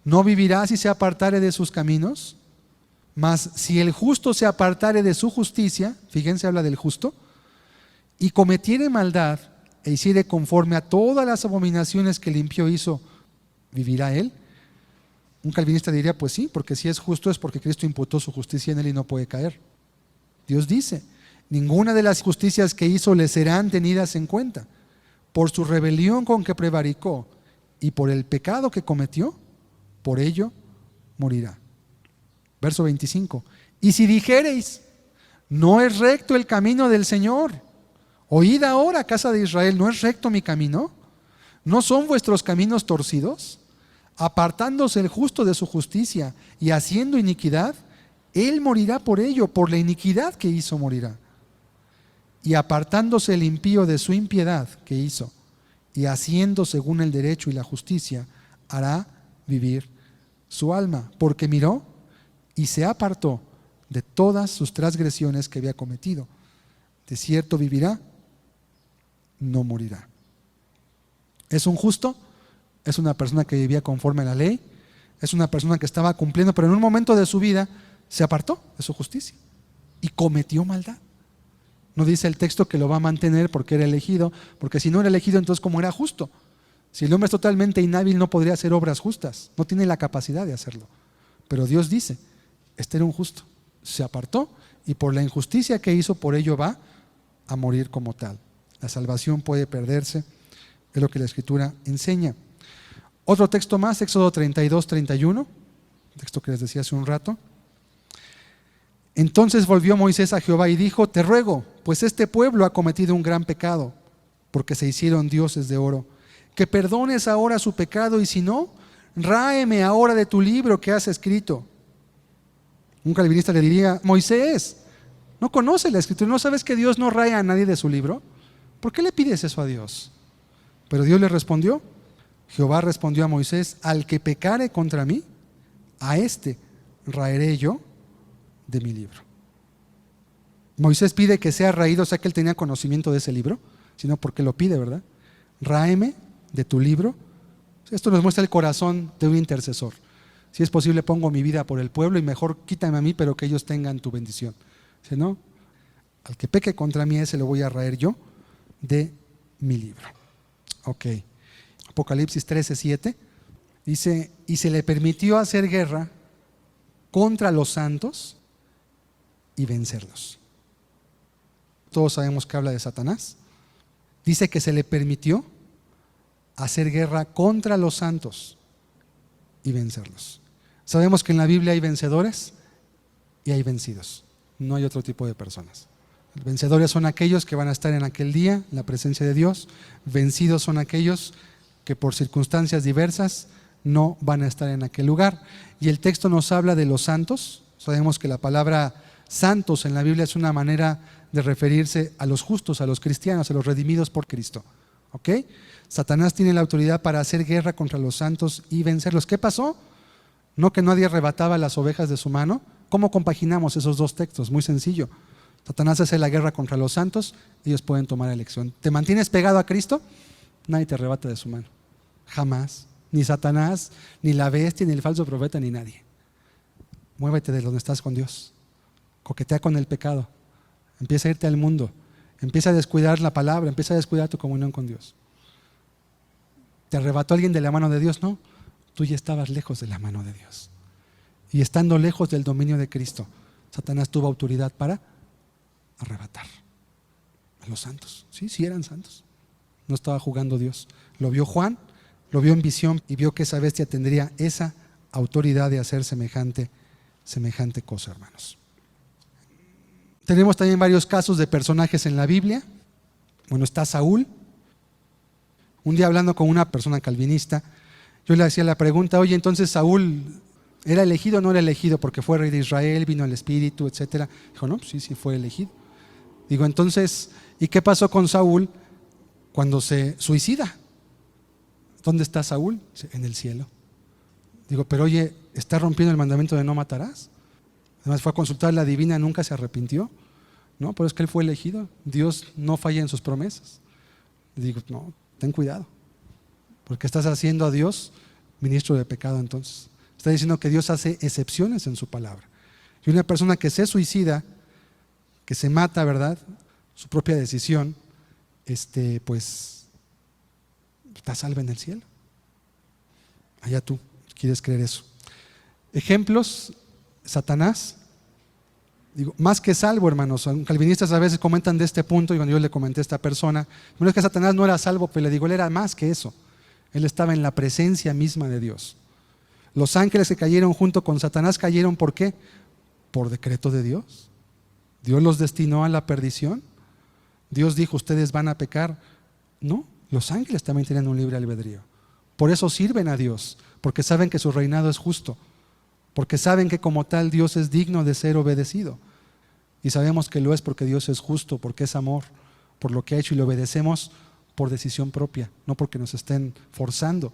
¿No vivirá si se apartare de sus caminos? Mas si el justo se apartare de su justicia, fíjense, habla del justo, y cometiere maldad e hiciere conforme a todas las abominaciones que el impío hizo, ¿vivirá él? Un calvinista diría, pues sí, porque si es justo es porque Cristo imputó su justicia en él y no puede caer. Dios dice, ninguna de las justicias que hizo le serán tenidas en cuenta. Por su rebelión con que prevaricó y por el pecado que cometió, por ello morirá. Verso 25. Y si dijereis, no es recto el camino del Señor, oíd ahora, casa de Israel, ¿no es recto mi camino? ¿No son vuestros caminos torcidos? Apartándose el justo de su justicia y haciendo iniquidad, él morirá por ello, por la iniquidad que hizo morirá. Y apartándose el impío de su impiedad que hizo, y haciendo según el derecho y la justicia, hará vivir su alma, porque miró y se apartó de todas sus transgresiones que había cometido. De cierto vivirá, no morirá. ¿Es un justo? Es una persona que vivía conforme a la ley, es una persona que estaba cumpliendo, pero en un momento de su vida se apartó de su justicia y cometió maldad. No dice el texto que lo va a mantener porque era elegido, porque si no era elegido, entonces ¿cómo era justo? Si el hombre es totalmente inhábil, no podría hacer obras justas, no tiene la capacidad de hacerlo. Pero Dios dice, este era un justo, se apartó y por la injusticia que hizo, por ello va a morir como tal. La salvación puede perderse, es lo que la Escritura enseña. Otro texto más, Éxodo 32, 31, texto que les decía hace un rato. Entonces volvió Moisés a Jehová y dijo, te ruego, pues este pueblo ha cometido un gran pecado, porque se hicieron dioses de oro, que perdones ahora su pecado, y si no, ráeme ahora de tu libro que has escrito. Un calvinista le diría, Moisés, ¿no conoces la Escritura? ¿No sabes que Dios no rae a nadie de su libro? ¿Por qué le pides eso a Dios? Pero Dios le respondió, Jehová respondió a Moisés, al que pecare contra mí, a este raeré yo de mi libro. Moisés pide que sea raído, o sea que él tenía conocimiento de ese libro, sino porque lo pide, ¿verdad? Ráeme de tu libro. Esto nos muestra el corazón de un intercesor. Si es posible, pongo mi vida por el pueblo y mejor quítame a mí, pero que ellos tengan tu bendición. Si no, al que peque contra mí, ese lo voy a raer yo de mi libro. Ok. Apocalipsis 13:7 dice, y se le permitió hacer guerra contra los santos y vencerlos. Todos sabemos que habla de Satanás. Dice que se le permitió hacer guerra contra los santos y vencerlos. Sabemos que en la Biblia hay vencedores y hay vencidos. No hay otro tipo de personas. Vencedores son aquellos que van a estar en aquel día en la presencia de Dios. Vencidos son aquellos que por circunstancias diversas no van a estar en aquel lugar. Y el texto nos habla de los santos. Sabemos que la palabra santos en la Biblia es una manera de referirse a los justos, a los cristianos, a los redimidos por Cristo. ¿Ok? Satanás tiene la autoridad para hacer guerra contra los santos y vencerlos. ¿Qué pasó? No que nadie arrebataba las ovejas de su mano. ¿Cómo compaginamos esos dos textos? Muy sencillo. Satanás hace la guerra contra los santos, ellos pueden tomar elección. ¿Te mantienes pegado a Cristo? nadie te arrebata de su mano. Jamás. Ni Satanás, ni la bestia, ni el falso profeta, ni nadie. Muévete de donde estás con Dios. Coquetea con el pecado. Empieza a irte al mundo. Empieza a descuidar la palabra. Empieza a descuidar tu comunión con Dios. ¿Te arrebató alguien de la mano de Dios? No. Tú ya estabas lejos de la mano de Dios. Y estando lejos del dominio de Cristo, Satanás tuvo autoridad para arrebatar a los santos. Sí eran santos. No estaba jugando Dios. Lo vio Juan, lo vio en visión y vio que esa bestia tendría esa autoridad de hacer semejante cosa, hermanos. Tenemos también varios casos de personajes en la Biblia. Bueno, está Saúl. Un día hablando con una persona calvinista, yo le hacía la pregunta, oye, entonces Saúl ¿era elegido o no era elegido? Porque fue rey de Israel, vino el Espíritu, etcétera. Dijo, no, sí fue elegido. Digo, entonces, ¿y qué pasó con Saúl cuando se suicida? ¿Dónde está Saúl? En el cielo. Digo, pero oye, ¿está rompiendo el mandamiento de no matarás? Además fue a consultar a la divina, nunca se arrepintió. No, pero es que él fue elegido. Dios no falla en sus promesas. Digo, no, ten cuidado, porque estás haciendo a Dios ministro de pecado entonces. Está diciendo que Dios hace excepciones en su palabra. Y una persona que se suicida, que se mata, ¿verdad? Su propia decisión, pues está salva en el cielo. Allá tú quieres creer eso. Ejemplos, Satanás. Digo, más que salvo, hermanos. Calvinistas a veces comentan de este punto, y cuando yo le comenté a esta persona, bueno, es que Satanás no era salvo, pero le digo, él era más que eso. Él estaba en la presencia misma de Dios. Los ángeles que cayeron junto con Satanás cayeron, ¿por qué? Por decreto de Dios. Dios los destinó a la perdición. Dios dijo, ustedes van a pecar. No, los ángeles también tienen un libre albedrío. Por eso sirven a Dios, porque saben que su reinado es justo, porque saben que como tal Dios es digno de ser obedecido. Y sabemos que lo es porque Dios es justo, porque es amor, por lo que ha hecho, y le obedecemos por decisión propia, no porque nos estén forzando.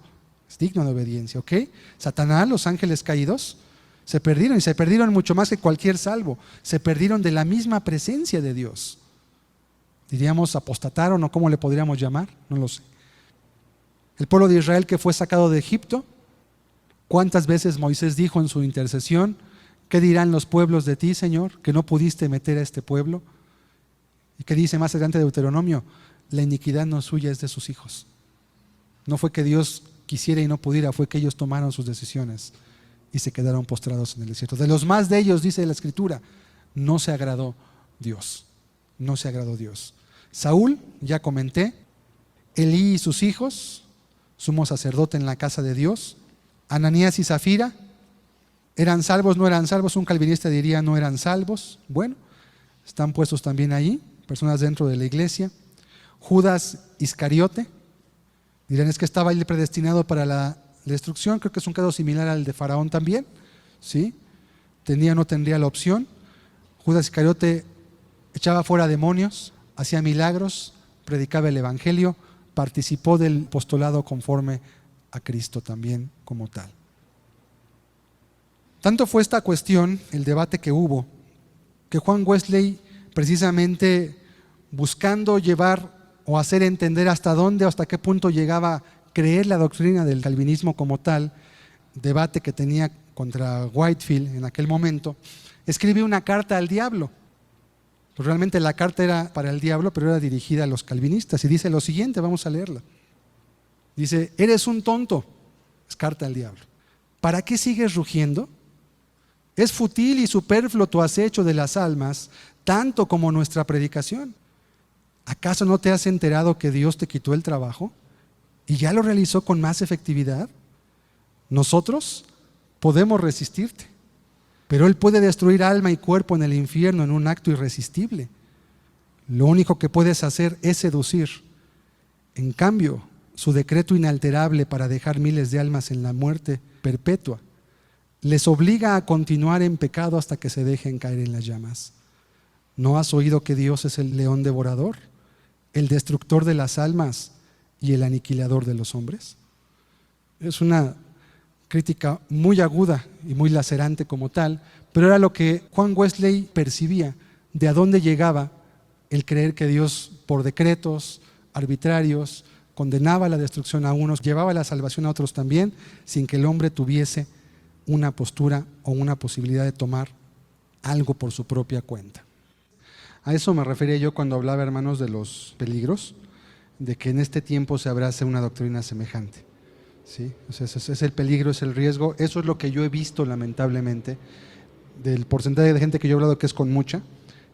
Es digno de obediencia, ¿ok? Satanás, los ángeles caídos, se perdieron, y se perdieron mucho más que cualquier salvo. Se perdieron de la misma presencia de Dios. Diríamos, apostataron, o cómo le podríamos llamar, no lo sé. El pueblo de Israel que fue sacado de Egipto, ¿cuántas veces Moisés dijo en su intercesión, qué dirán los pueblos de ti, Señor, que no pudiste meter a este pueblo? ¿Y qué dice más adelante de Deuteronomio? La iniquidad no es suya, es de sus hijos. No fue que Dios quisiera y no pudiera, fue que ellos tomaron sus decisiones y se quedaron postrados en el desierto. De los más de ellos, dice la Escritura, no se agradó Dios. No se agradó Dios. Saúl, ya comenté. Elí y sus hijos, sumo sacerdote en la casa de Dios. Ananías y Zafira, ¿eran salvos? ¿No eran salvos? Un calvinista diría no eran salvos. Bueno, están puestos también ahí, personas dentro de la iglesia. Judas Iscariote, dirán, es que estaba él predestinado para la destrucción. Creo que es un caso similar al de Faraón también, ¿sí? Tenía o no tendría la opción. Judas Iscariote echaba fuera demonios, hacía milagros, predicaba el evangelio, participó del apostolado conforme a Cristo también como tal. Tanto fue esta cuestión, el debate que hubo, que Juan Wesley, precisamente buscando llevar o hacer entender hasta dónde o hasta qué punto llegaba a creer la doctrina del calvinismo como tal, debate que tenía contra Whitefield en aquel momento, escribió una carta al diablo. Pues realmente la carta era para el diablo, pero era dirigida a los calvinistas, y dice lo siguiente, vamos a leerla. Dice, eres un tonto, es carta al diablo. ¿Para qué sigues rugiendo? Es fútil y superfluo tu acecho de las almas, tanto como nuestra predicación. ¿Acaso no te has enterado que Dios te quitó el trabajo y ya lo realizó con más efectividad? Nosotros podemos resistirte, pero Él puede destruir alma y cuerpo en el infierno en un acto irresistible. Lo único que puedes hacer es seducir. En cambio, su decreto inalterable para dejar miles de almas en la muerte perpetua les obliga a continuar en pecado hasta que se dejen caer en las llamas. ¿No has oído que Dios es el león devorador, el destructor de las almas y el aniquilador de los hombres? Es una crítica muy aguda y muy lacerante como tal, pero era lo que Juan Wesley percibía, de a dónde llegaba el creer que Dios, por decretos arbitrarios, condenaba la destrucción a unos, llevaba la salvación a otros también, sin que el hombre tuviese una postura o una posibilidad de tomar algo por su propia cuenta. A eso me refería yo cuando hablaba, hermanos, de los peligros, de que en este tiempo se abrace una doctrina semejante. ¿Sí? O sea, ese es el peligro, es el riesgo. Eso es lo que yo he visto, lamentablemente, del porcentaje de gente que yo he hablado, que es con mucha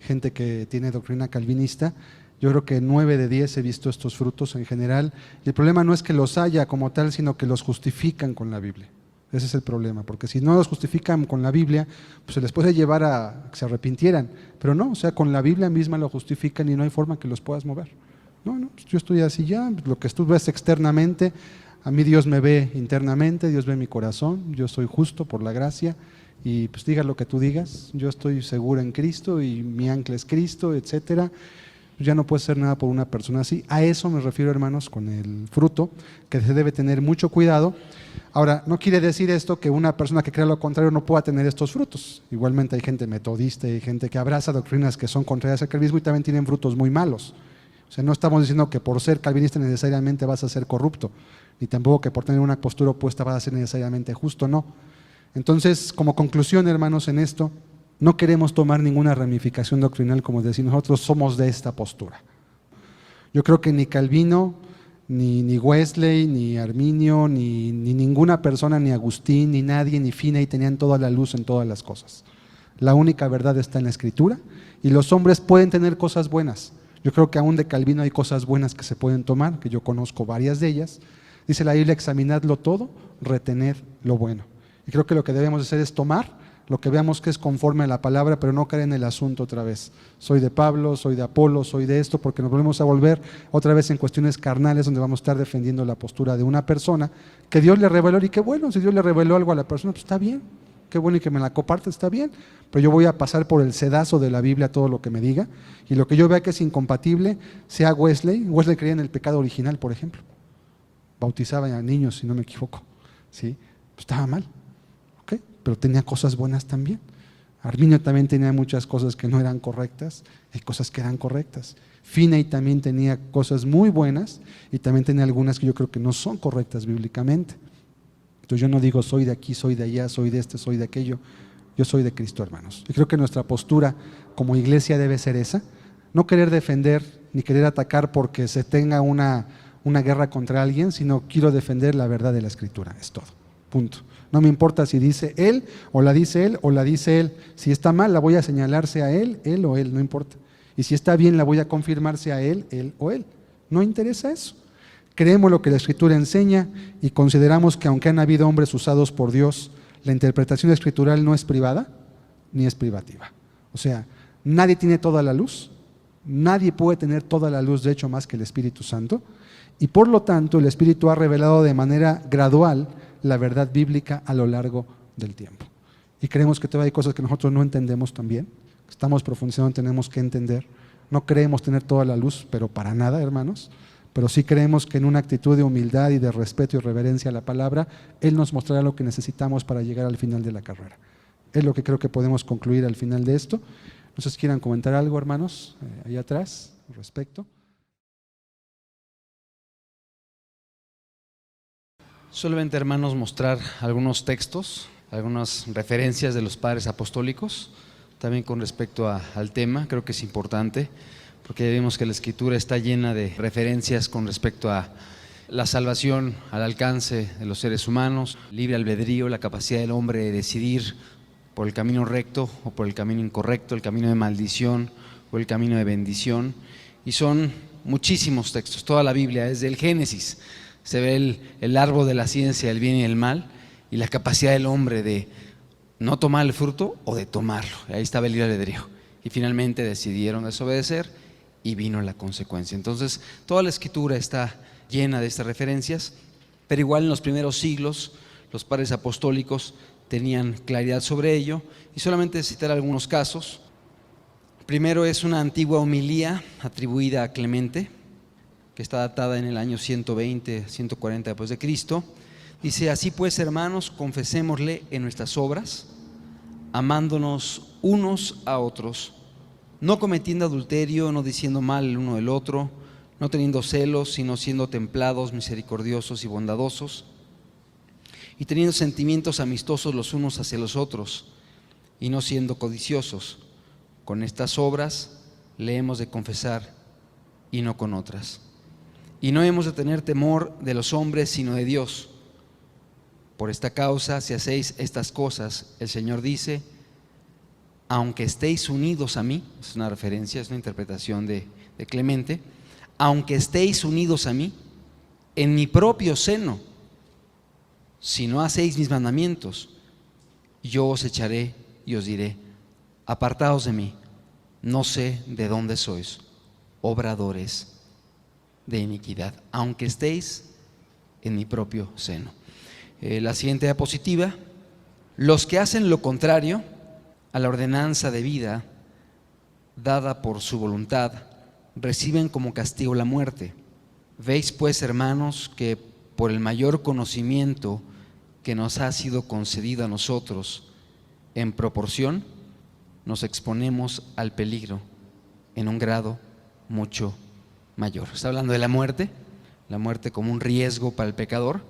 gente que tiene doctrina calvinista. Yo creo que 9 de 10 he visto estos frutos en general, y el problema no es que los haya como tal, sino que los justifican con la Biblia. Ese es el problema, porque si no los justifican con la Biblia, pues se les puede llevar a que se arrepintieran, pero no, o sea, con la Biblia misma lo justifican y no hay forma que los puedas mover. No, yo estoy así ya, lo que tú ves externamente, a mí Dios me ve internamente, Dios ve mi corazón, yo soy justo por la gracia, y pues digas lo que tú digas, yo estoy seguro en Cristo y mi ancla es Cristo, etcétera. Ya no puede ser nada por una persona así. A eso me refiero, hermanos, con el fruto, que se debe tener mucho cuidado. Ahora, no quiere decir esto que una persona que crea lo contrario no pueda tener estos frutos. Igualmente hay gente metodista y gente que abraza doctrinas que son contrarias al calvinismo y también tienen frutos muy malos. O sea, no estamos diciendo que por ser calvinista necesariamente vas a ser corrupto, ni tampoco que por tener una postura opuesta vas a ser necesariamente justo, no. Entonces, como conclusión, hermanos, en esto, no queremos tomar ninguna ramificación doctrinal como decir nosotros somos de esta postura. Yo creo que ni Calvino, ni Wesley, ni Arminio, ni ninguna persona, ni Agustín, ni nadie, ni Finney tenían toda la luz en todas las cosas. La única verdad está en la Escritura y los hombres pueden tener cosas buenas. Yo creo que aún de Calvino hay cosas buenas que se pueden tomar, que yo conozco varias de ellas. Dice la Biblia, examinadlo todo, retened lo bueno. Y creo que lo que debemos hacer es tomar lo que veamos que es conforme a la palabra, pero no caer en el asunto otra vez. Soy de Pablo, soy de Apolo, soy de esto, porque nos volvemos a volver otra vez en cuestiones carnales, donde vamos a estar defendiendo la postura de una persona que Dios le reveló, y qué bueno, si Dios le reveló algo a la persona, pues está bien, qué bueno, y que me la comparte, está bien, pero yo voy a pasar por el sedazo de la Biblia todo lo que me diga, y lo que yo vea que es incompatible, sea Wesley creía en el pecado original, por ejemplo, bautizaba a niños, si no me equivoco, ¿sí? Pues estaba mal, pero tenía cosas buenas también. Arminio también tenía muchas cosas que no eran correctas, hay cosas que eran correctas. Finney también tenía cosas muy buenas y también tenía algunas que yo creo que no son correctas bíblicamente. Entonces yo no digo soy de aquí, soy de allá, soy de este, soy de aquello. Yo soy de Cristo, hermanos. Y creo que nuestra postura como iglesia debe ser esa, no querer defender ni querer atacar porque se tenga una guerra contra alguien, sino quiero defender la verdad de la Escritura, es todo, punto. No me importa si dice él o la dice él o la dice él. Si está mal, la voy a señalarse a él o él, no importa. Y si está bien, la voy a confirmarse a él o él. No interesa eso. Creemos lo que la Escritura enseña y consideramos que aunque han habido hombres usados por Dios, la interpretación escritural no es privada ni es privativa. O sea, nadie tiene toda la luz, nadie puede tener toda la luz, de hecho, más que el Espíritu Santo. Y por lo tanto, el Espíritu ha revelado de manera gradual la verdad bíblica a lo largo del tiempo. Y creemos que todavía hay cosas que nosotros no entendemos también, estamos profundizando, tenemos que entender. No creemos tener toda la luz, pero para nada, hermanos, pero sí creemos que en una actitud de humildad y de respeto y reverencia a la palabra, Él nos mostrará lo que necesitamos para llegar al final de la carrera. Es lo que creo que podemos concluir al final de esto. No sé si quieran comentar algo, hermanos, ahí atrás, al respecto. Solamente, hermanos, mostrar algunos textos, algunas referencias de los padres apostólicos, también con respecto al tema. Creo que es importante, porque ya vimos que la Escritura está llena de referencias con respecto a la salvación al alcance de los seres humanos, libre albedrío, la capacidad del hombre de decidir por el camino recto o por el camino incorrecto, el camino de maldición o el camino de bendición. Y son muchísimos textos, toda la Biblia, desde el Génesis se ve el árbol de la ciencia, el bien y el mal, y la capacidad del hombre de no tomar el fruto o de tomarlo. Ahí estaba el libre albedrío. Y finalmente decidieron desobedecer y vino la consecuencia. Entonces, toda la Escritura está llena de estas referencias, pero igual en los primeros siglos los padres apostólicos tenían claridad sobre ello, y solamente citar algunos casos. Primero es una antigua homilía atribuida a Clemente, que está datada en el año 120, 140 después de Cristo. Dice: así pues, hermanos, confesémosle en nuestras obras, amándonos unos a otros, no cometiendo adulterio, no diciendo mal el uno del otro, no teniendo celos, sino siendo templados, misericordiosos y bondadosos, y teniendo sentimientos amistosos los unos hacia los otros, y no siendo codiciosos. Con estas obras le hemos de confesar y no con otras. Y no hemos de tener temor de los hombres, sino de Dios. Por esta causa, si hacéis estas cosas, el Señor dice, aunque estéis unidos a mí, es una referencia, es una interpretación de Clemente, aunque estéis unidos a mí, en mi propio seno, si no hacéis mis mandamientos, yo os echaré y os diré, apartaos de mí, no sé de dónde sois, obradores de iniquidad, aunque estéis en mi propio seno. La siguiente diapositiva, los que hacen lo contrario a la ordenanza de vida dada por su voluntad, reciben como castigo la muerte. Veis pues, hermanos, que por el mayor conocimiento que nos ha sido concedido a nosotros, en proporción, nos exponemos al peligro en un grado mucho mayor. Está hablando de la muerte como un riesgo para el pecador.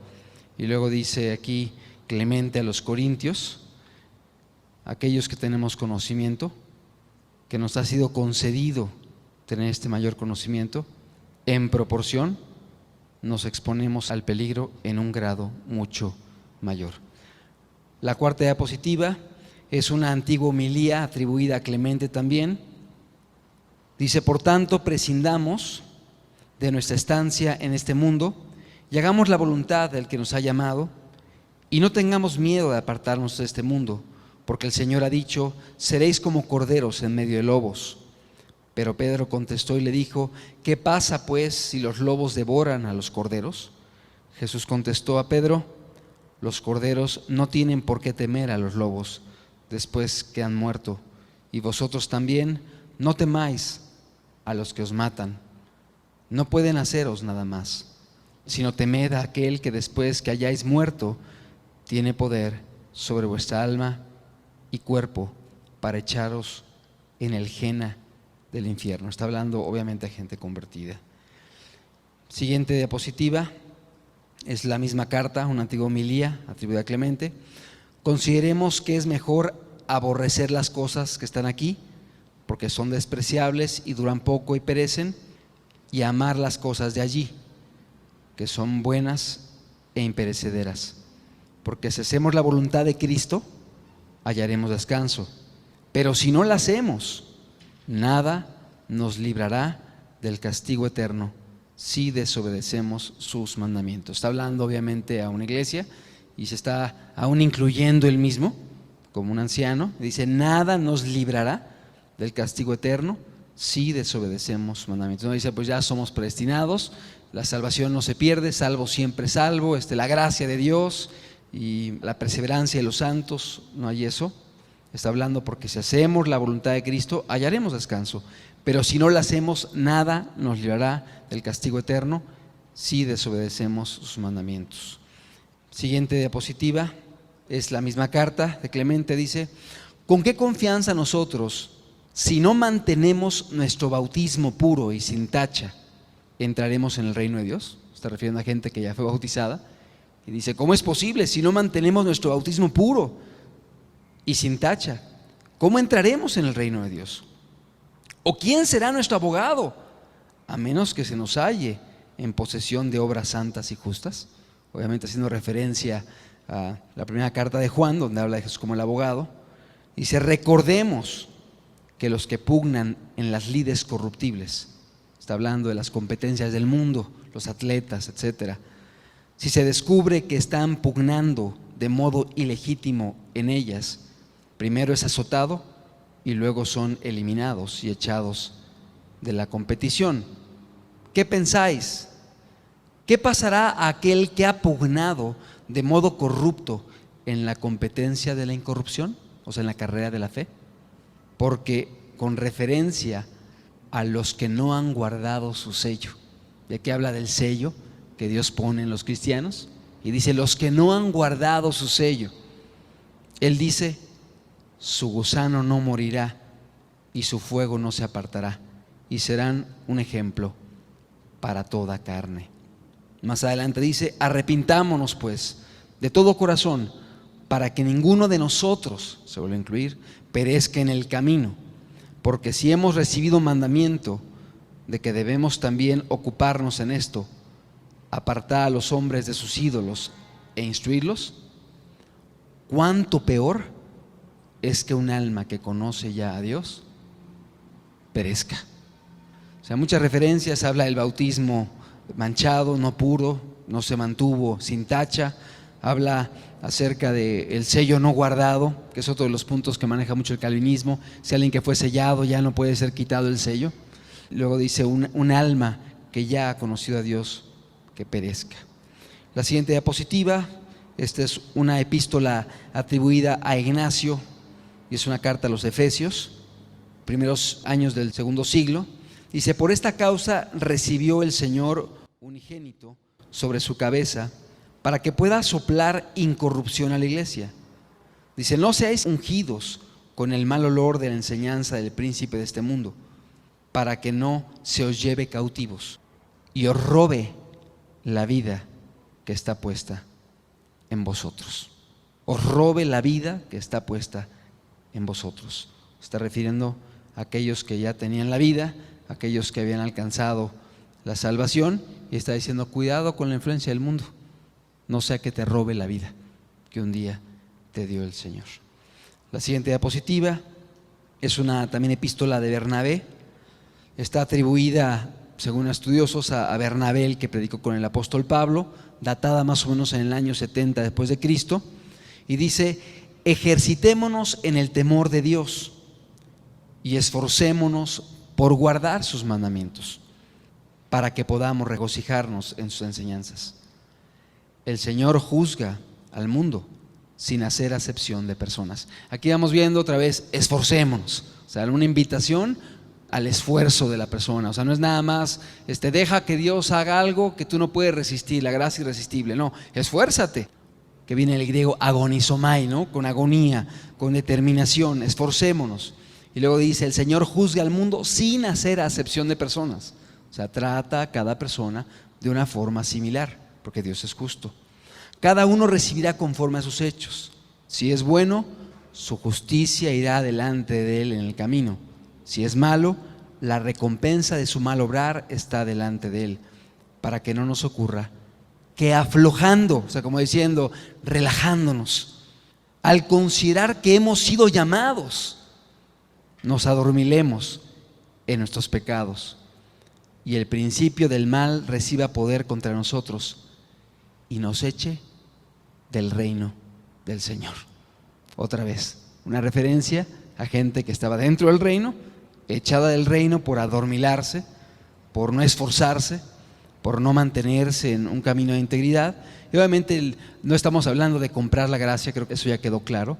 Y luego dice aquí Clemente a los Corintios, aquellos que tenemos conocimiento, que nos ha sido concedido tener este mayor conocimiento, en proporción nos exponemos al peligro en un grado mucho mayor. La cuarta diapositiva es una antigua homilía atribuida a Clemente también. Dice, por tanto, prescindamos de nuestra estancia en este mundo y hagamos la voluntad del que nos ha llamado, y no tengamos miedo de apartarnos de este mundo, porque el Señor ha dicho, seréis como corderos en medio de lobos. Pero Pedro contestó y le dijo, ¿qué pasa pues si los lobos devoran a los corderos? Jesús contestó a Pedro, los corderos no tienen por qué temer a los lobos después que han muerto, y vosotros también no temáis a los que os matan, no pueden haceros nada más, sino temed a aquel que después que hayáis muerto tiene poder sobre vuestra alma y cuerpo para echaros en el Gehenna del infierno. Está hablando obviamente a gente convertida. Siguiente diapositiva es la misma carta, una antigua homilía atribuida a Clemente. Consideremos que es mejor aborrecer las cosas que están aquí, porque son despreciables y duran poco y perecen, y amar las cosas de allí, que son buenas e imperecederas. Porque si hacemos la voluntad de Cristo, hallaremos descanso. Pero si no la hacemos, nada nos librará del castigo eterno si desobedecemos sus mandamientos. Está hablando obviamente a una iglesia y se está aún incluyendo él mismo como un anciano. Dice, nada nos librará del castigo eterno si desobedecemos sus mandamientos. No dice, pues ya somos predestinados, la salvación no se pierde, salvo siempre salvo, la gracia de Dios y la perseverancia de los santos, no hay eso. Está hablando porque si hacemos la voluntad de Cristo, hallaremos descanso. Pero si no la hacemos, nada nos librará del castigo eterno si desobedecemos sus mandamientos. Siguiente diapositiva, es la misma carta de Clemente, dice, ¿con qué confianza nosotros, si no mantenemos nuestro bautismo puro y sin tacha, entraremos en el reino de Dios? Está refiriendo a gente que ya fue bautizada. Y dice, ¿cómo es posible si no mantenemos nuestro bautismo puro y sin tacha? ¿Cómo entraremos en el reino de Dios? ¿O quién será nuestro abogado? A menos que se nos halle en posesión de obras santas y justas. Obviamente haciendo referencia a la primera carta de Juan, donde habla de Jesús como el abogado. Dice, recordemos que los que pugnan en las lides corruptibles, está hablando de las competencias del mundo, los atletas, etcétera. Si se descubre que están pugnando de modo ilegítimo en ellas, primero es azotado y luego son eliminados y echados de la competición. ¿Qué pensáis? ¿Qué pasará a aquel que ha pugnado de modo corrupto en la competencia de la incorrupción? O sea, en la carrera de la fe. Porque con referencia a los que no han guardado su sello, de que habla del sello que Dios pone en los cristianos, y dice, los que no han guardado su sello, Él dice, su gusano no morirá y su fuego no se apartará, y serán un ejemplo para toda carne. Más adelante dice: arrepintámonos pues de todo corazón, para que ninguno de nosotros, se vuelve a incluir, perezca en el camino. Porque si hemos recibido mandamiento de que debemos también ocuparnos en esto, apartar a los hombres de sus ídolos e instruirlos, ¿cuánto peor es que un alma que conoce ya a Dios perezca? O sea, muchas referencias habla del bautismo manchado, no puro, no se mantuvo sin tacha. Habla acerca del sello no guardado, que es otro de los puntos que maneja mucho el calvinismo. Si alguien que fue sellado ya no puede ser quitado el sello. Luego dice un alma que ya ha conocido a Dios que perezca. La siguiente diapositiva, esta es una epístola atribuida a Ignacio y es una carta a los Efesios, primeros años del segundo siglo. Dice: por esta causa recibió el Señor unigénito sobre su cabeza, para que pueda soplar incorrupción a la iglesia. Dice: no seáis ungidos con el mal olor de la enseñanza del príncipe de este mundo, para que no se os lleve cautivos y os robe la vida que está puesta en vosotros. Os robe la vida que está puesta en vosotros. Está refiriendo a aquellos que ya tenían la vida, aquellos que habían alcanzado la salvación, y está diciendo: cuidado con la influencia del mundo, no sea que te robe la vida que un día te dio el Señor. La siguiente diapositiva es una también epístola de Bernabé. Está atribuida, según estudiosos, a Bernabé, el que predicó con el apóstol Pablo, datada más o menos en el año 70 después de Cristo, y dice: ejercitémonos en el temor de Dios y esforcémonos por guardar sus mandamientos, para que podamos regocijarnos en sus enseñanzas. El Señor juzga al mundo sin hacer acepción de personas. Aquí vamos viendo otra vez: esforcémonos. O sea, una invitación al esfuerzo de la persona. O sea, no es nada más deja que Dios haga algo que tú no puedes resistir, la gracia irresistible. No, esfuérzate, que viene el griego agonizomai, ¿no? Con agonía, con determinación, esforcémonos. Y luego dice: el Señor juzga al mundo sin hacer acepción de personas. O sea, trata a cada persona de una forma similar, porque Dios es justo. Cada uno recibirá conforme a sus hechos. Si es bueno, su justicia irá delante de él en el camino. Si es malo, la recompensa de su mal obrar está delante de él, para que no nos ocurra que aflojando, o sea, como diciendo, relajándonos, al considerar que hemos sido llamados, nos adormilemos en nuestros pecados y el principio del mal reciba poder contra nosotros y nos eche del reino del Señor. Otra vez, una referencia a gente que estaba dentro del reino, echada del reino por adormilarse, por no esforzarse, por no mantenerse en un camino de integridad. Y obviamente no estamos hablando de comprar la gracia, creo que eso ya quedó claro,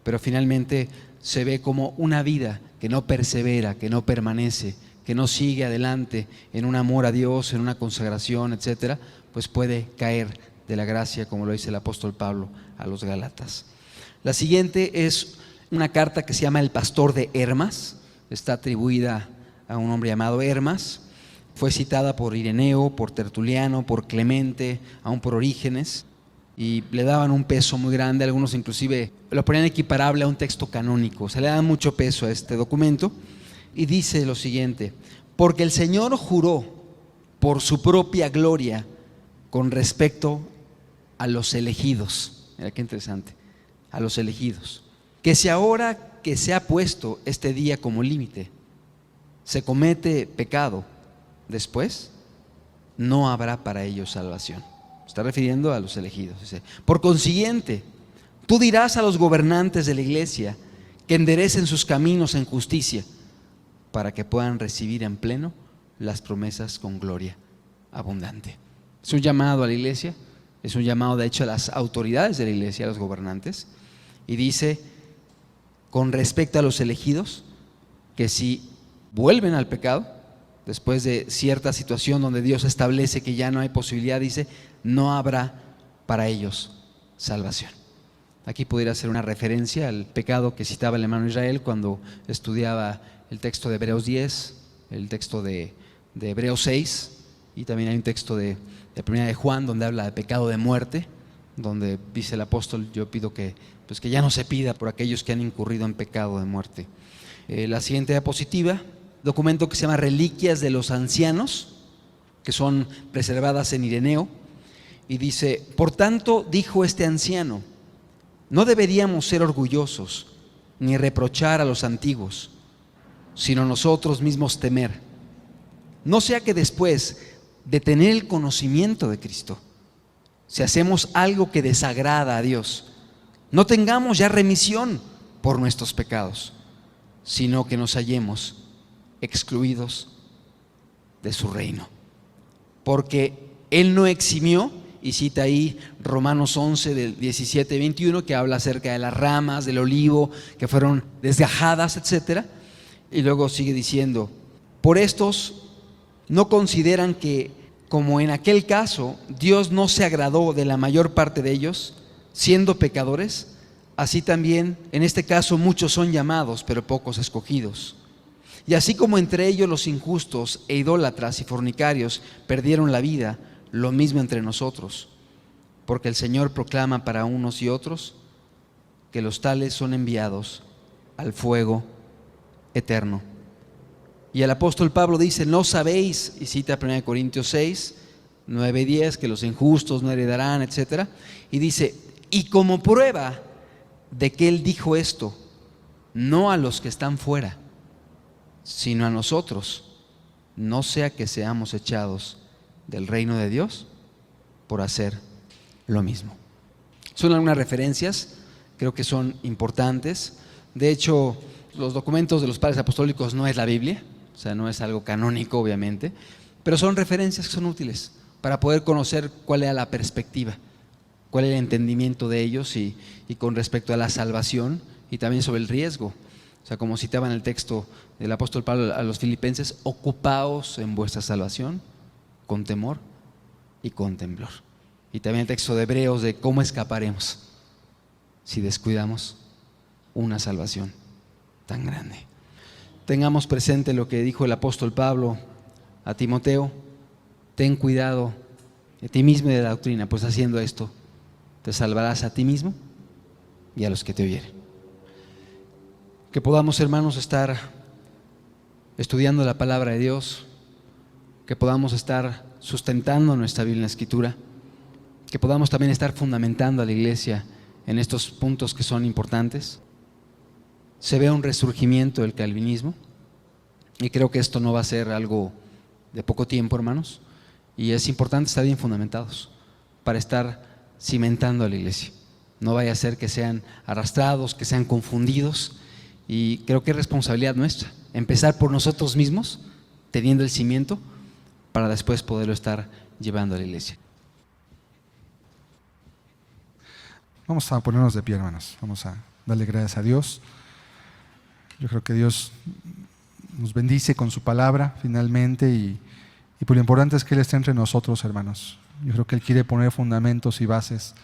pero finalmente se ve como una vida que no persevera, que no permanece, que no sigue adelante en un amor a Dios, en una consagración, etcétera, pues puede caer de la gracia, como lo dice el apóstol Pablo a los Gálatas. La siguiente es una carta que se llama El pastor de Hermas. Está atribuida a un hombre llamado Hermas. Fue citada por Ireneo, por Tertuliano, por Clemente, aún por Orígenes, y le daban un peso muy grande. Algunos inclusive lo ponían equiparable a un texto canónico. O sea, le daban mucho peso a este documento. Y dice lo siguiente: porque el Señor juró por su propia gloria con respecto a los elegidos. Mira qué interesante, a los elegidos, que si ahora que se ha puesto este día como límite se comete pecado, después no habrá para ellos salvación. Está refiriendo a los elegidos. Dice: por consiguiente, tú dirás a los gobernantes de la iglesia que enderecen sus caminos en justicia, para que puedan recibir en pleno las promesas con gloria abundante. Es un llamado a la iglesia, es un llamado de hecho a las autoridades de la iglesia, a los gobernantes, y dice con respecto a los elegidos que si vuelven al pecado después de cierta situación donde Dios establece que ya no hay posibilidad, dice, no habrá para ellos salvación. Aquí pudiera ser una referencia al pecado que citaba el hermano Israel cuando estudiaba el texto de Hebreos 10, el texto de Hebreos 6, Y también hay un texto de Primera de Juan donde habla de pecado de muerte, donde dice el apóstol: yo pido que ya no se pida por aquellos que han incurrido en pecado de muerte. La siguiente diapositiva, documento que se llama Reliquias de los Ancianos, que son preservadas en Ireneo, y dice: por tanto, dijo este anciano, no deberíamos ser orgullosos ni reprochar a los antiguos, sino nosotros mismos temer, no sea que después de tener el conocimiento de Cristo, si hacemos algo que desagrada a Dios, no tengamos ya remisión por nuestros pecados, sino que nos hallemos excluidos de su reino. Porque Él no eximió, y cita ahí Romanos 11 del 17 y 21, que habla acerca de las ramas del olivo que fueron desgajadas, etc. Y luego sigue diciendo: por estos no consideran que, como en aquel caso, Dios no se agradó de la mayor parte de ellos, siendo pecadores, así también en este caso muchos son llamados, pero pocos escogidos. Y así como entre ellos los injustos e idólatras y fornicarios perdieron la vida, lo mismo entre nosotros, porque el Señor proclama para unos y otros que los tales son enviados al fuego eterno. Y el apóstol Pablo dice: no sabéis, y cita 1 Corintios 6, 9 y 10, que los injustos no heredarán, etc. Y dice: y como prueba de que él dijo esto, no a los que están fuera, sino a nosotros, no sea que seamos echados del reino de Dios por hacer lo mismo. Son algunas referencias, creo que son importantes. De hecho, los documentos de los padres apostólicos no es la Biblia, o sea, no es algo canónico, obviamente, pero son referencias que son útiles para poder conocer cuál era la perspectiva, cuál era el entendimiento de ellos y con respecto a la salvación, y también sobre el riesgo. O sea, como citaba en el texto del apóstol Pablo a los filipenses: ocupaos en vuestra salvación con temor y con temblor. Y también el texto de Hebreos de cómo escaparemos si descuidamos una salvación tan grande. Tengamos presente lo que dijo el apóstol Pablo a Timoteo: ten cuidado de ti mismo y de la doctrina, pues haciendo esto te salvarás a ti mismo y a los que te oyeren. Que podamos, hermanos, estar estudiando la palabra de Dios, que podamos estar sustentando nuestra Biblia en la Escritura, que podamos también estar fundamentando a la iglesia en estos puntos que son importantes. Se ve un resurgimiento del calvinismo, y creo que esto no va a ser algo de poco tiempo, hermanos, y es importante estar bien fundamentados para estar cimentando a la iglesia. No vaya a ser que sean arrastrados, que sean confundidos, y creo que es responsabilidad nuestra empezar por nosotros mismos, teniendo el cimiento, para después poderlo estar llevando a la iglesia. Vamos a ponernos de pie, hermanos. Vamos a darle gracias a Dios. Yo creo que Dios nos bendice con su palabra finalmente, y por lo importante es que Él esté entre nosotros, hermanos. Yo creo que Él quiere poner fundamentos y bases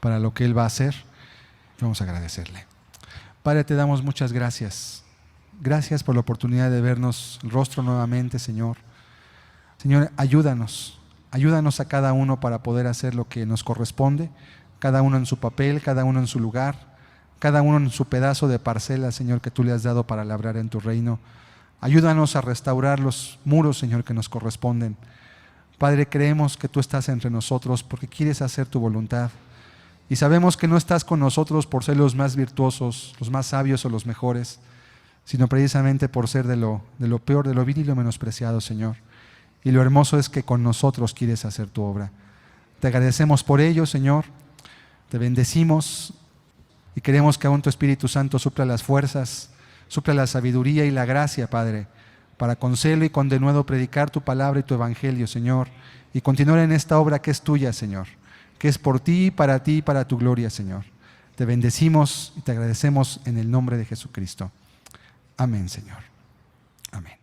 para lo que Él va a hacer. Vamos a agradecerle. Padre, te damos muchas gracias. Gracias por la oportunidad de vernos el rostro nuevamente, Señor. Señor, ayúdanos a cada uno para poder hacer lo que nos corresponde, cada uno en su papel, cada uno en su lugar, cada uno en su pedazo de parcela, Señor, que tú le has dado para labrar en tu reino. Ayúdanos a restaurar los muros, Señor, que nos corresponden. Padre, creemos que tú estás entre nosotros porque quieres hacer tu voluntad. Y sabemos que no estás con nosotros por ser los más virtuosos, los más sabios o los mejores, sino precisamente por ser de lo peor, de lo vil y lo menospreciado, Señor. Y lo hermoso es que con nosotros quieres hacer tu obra. Te agradecemos por ello, Señor. Te bendecimos y queremos que aún tu Espíritu Santo supla las fuerzas, supla la sabiduría y la gracia, Padre, para con celo y con denuedo predicar tu palabra y tu evangelio, Señor, y continuar en esta obra que es tuya, Señor, que es por ti y para tu gloria, Señor. Te bendecimos y te agradecemos en el nombre de Jesucristo. Amén, Señor. Amén.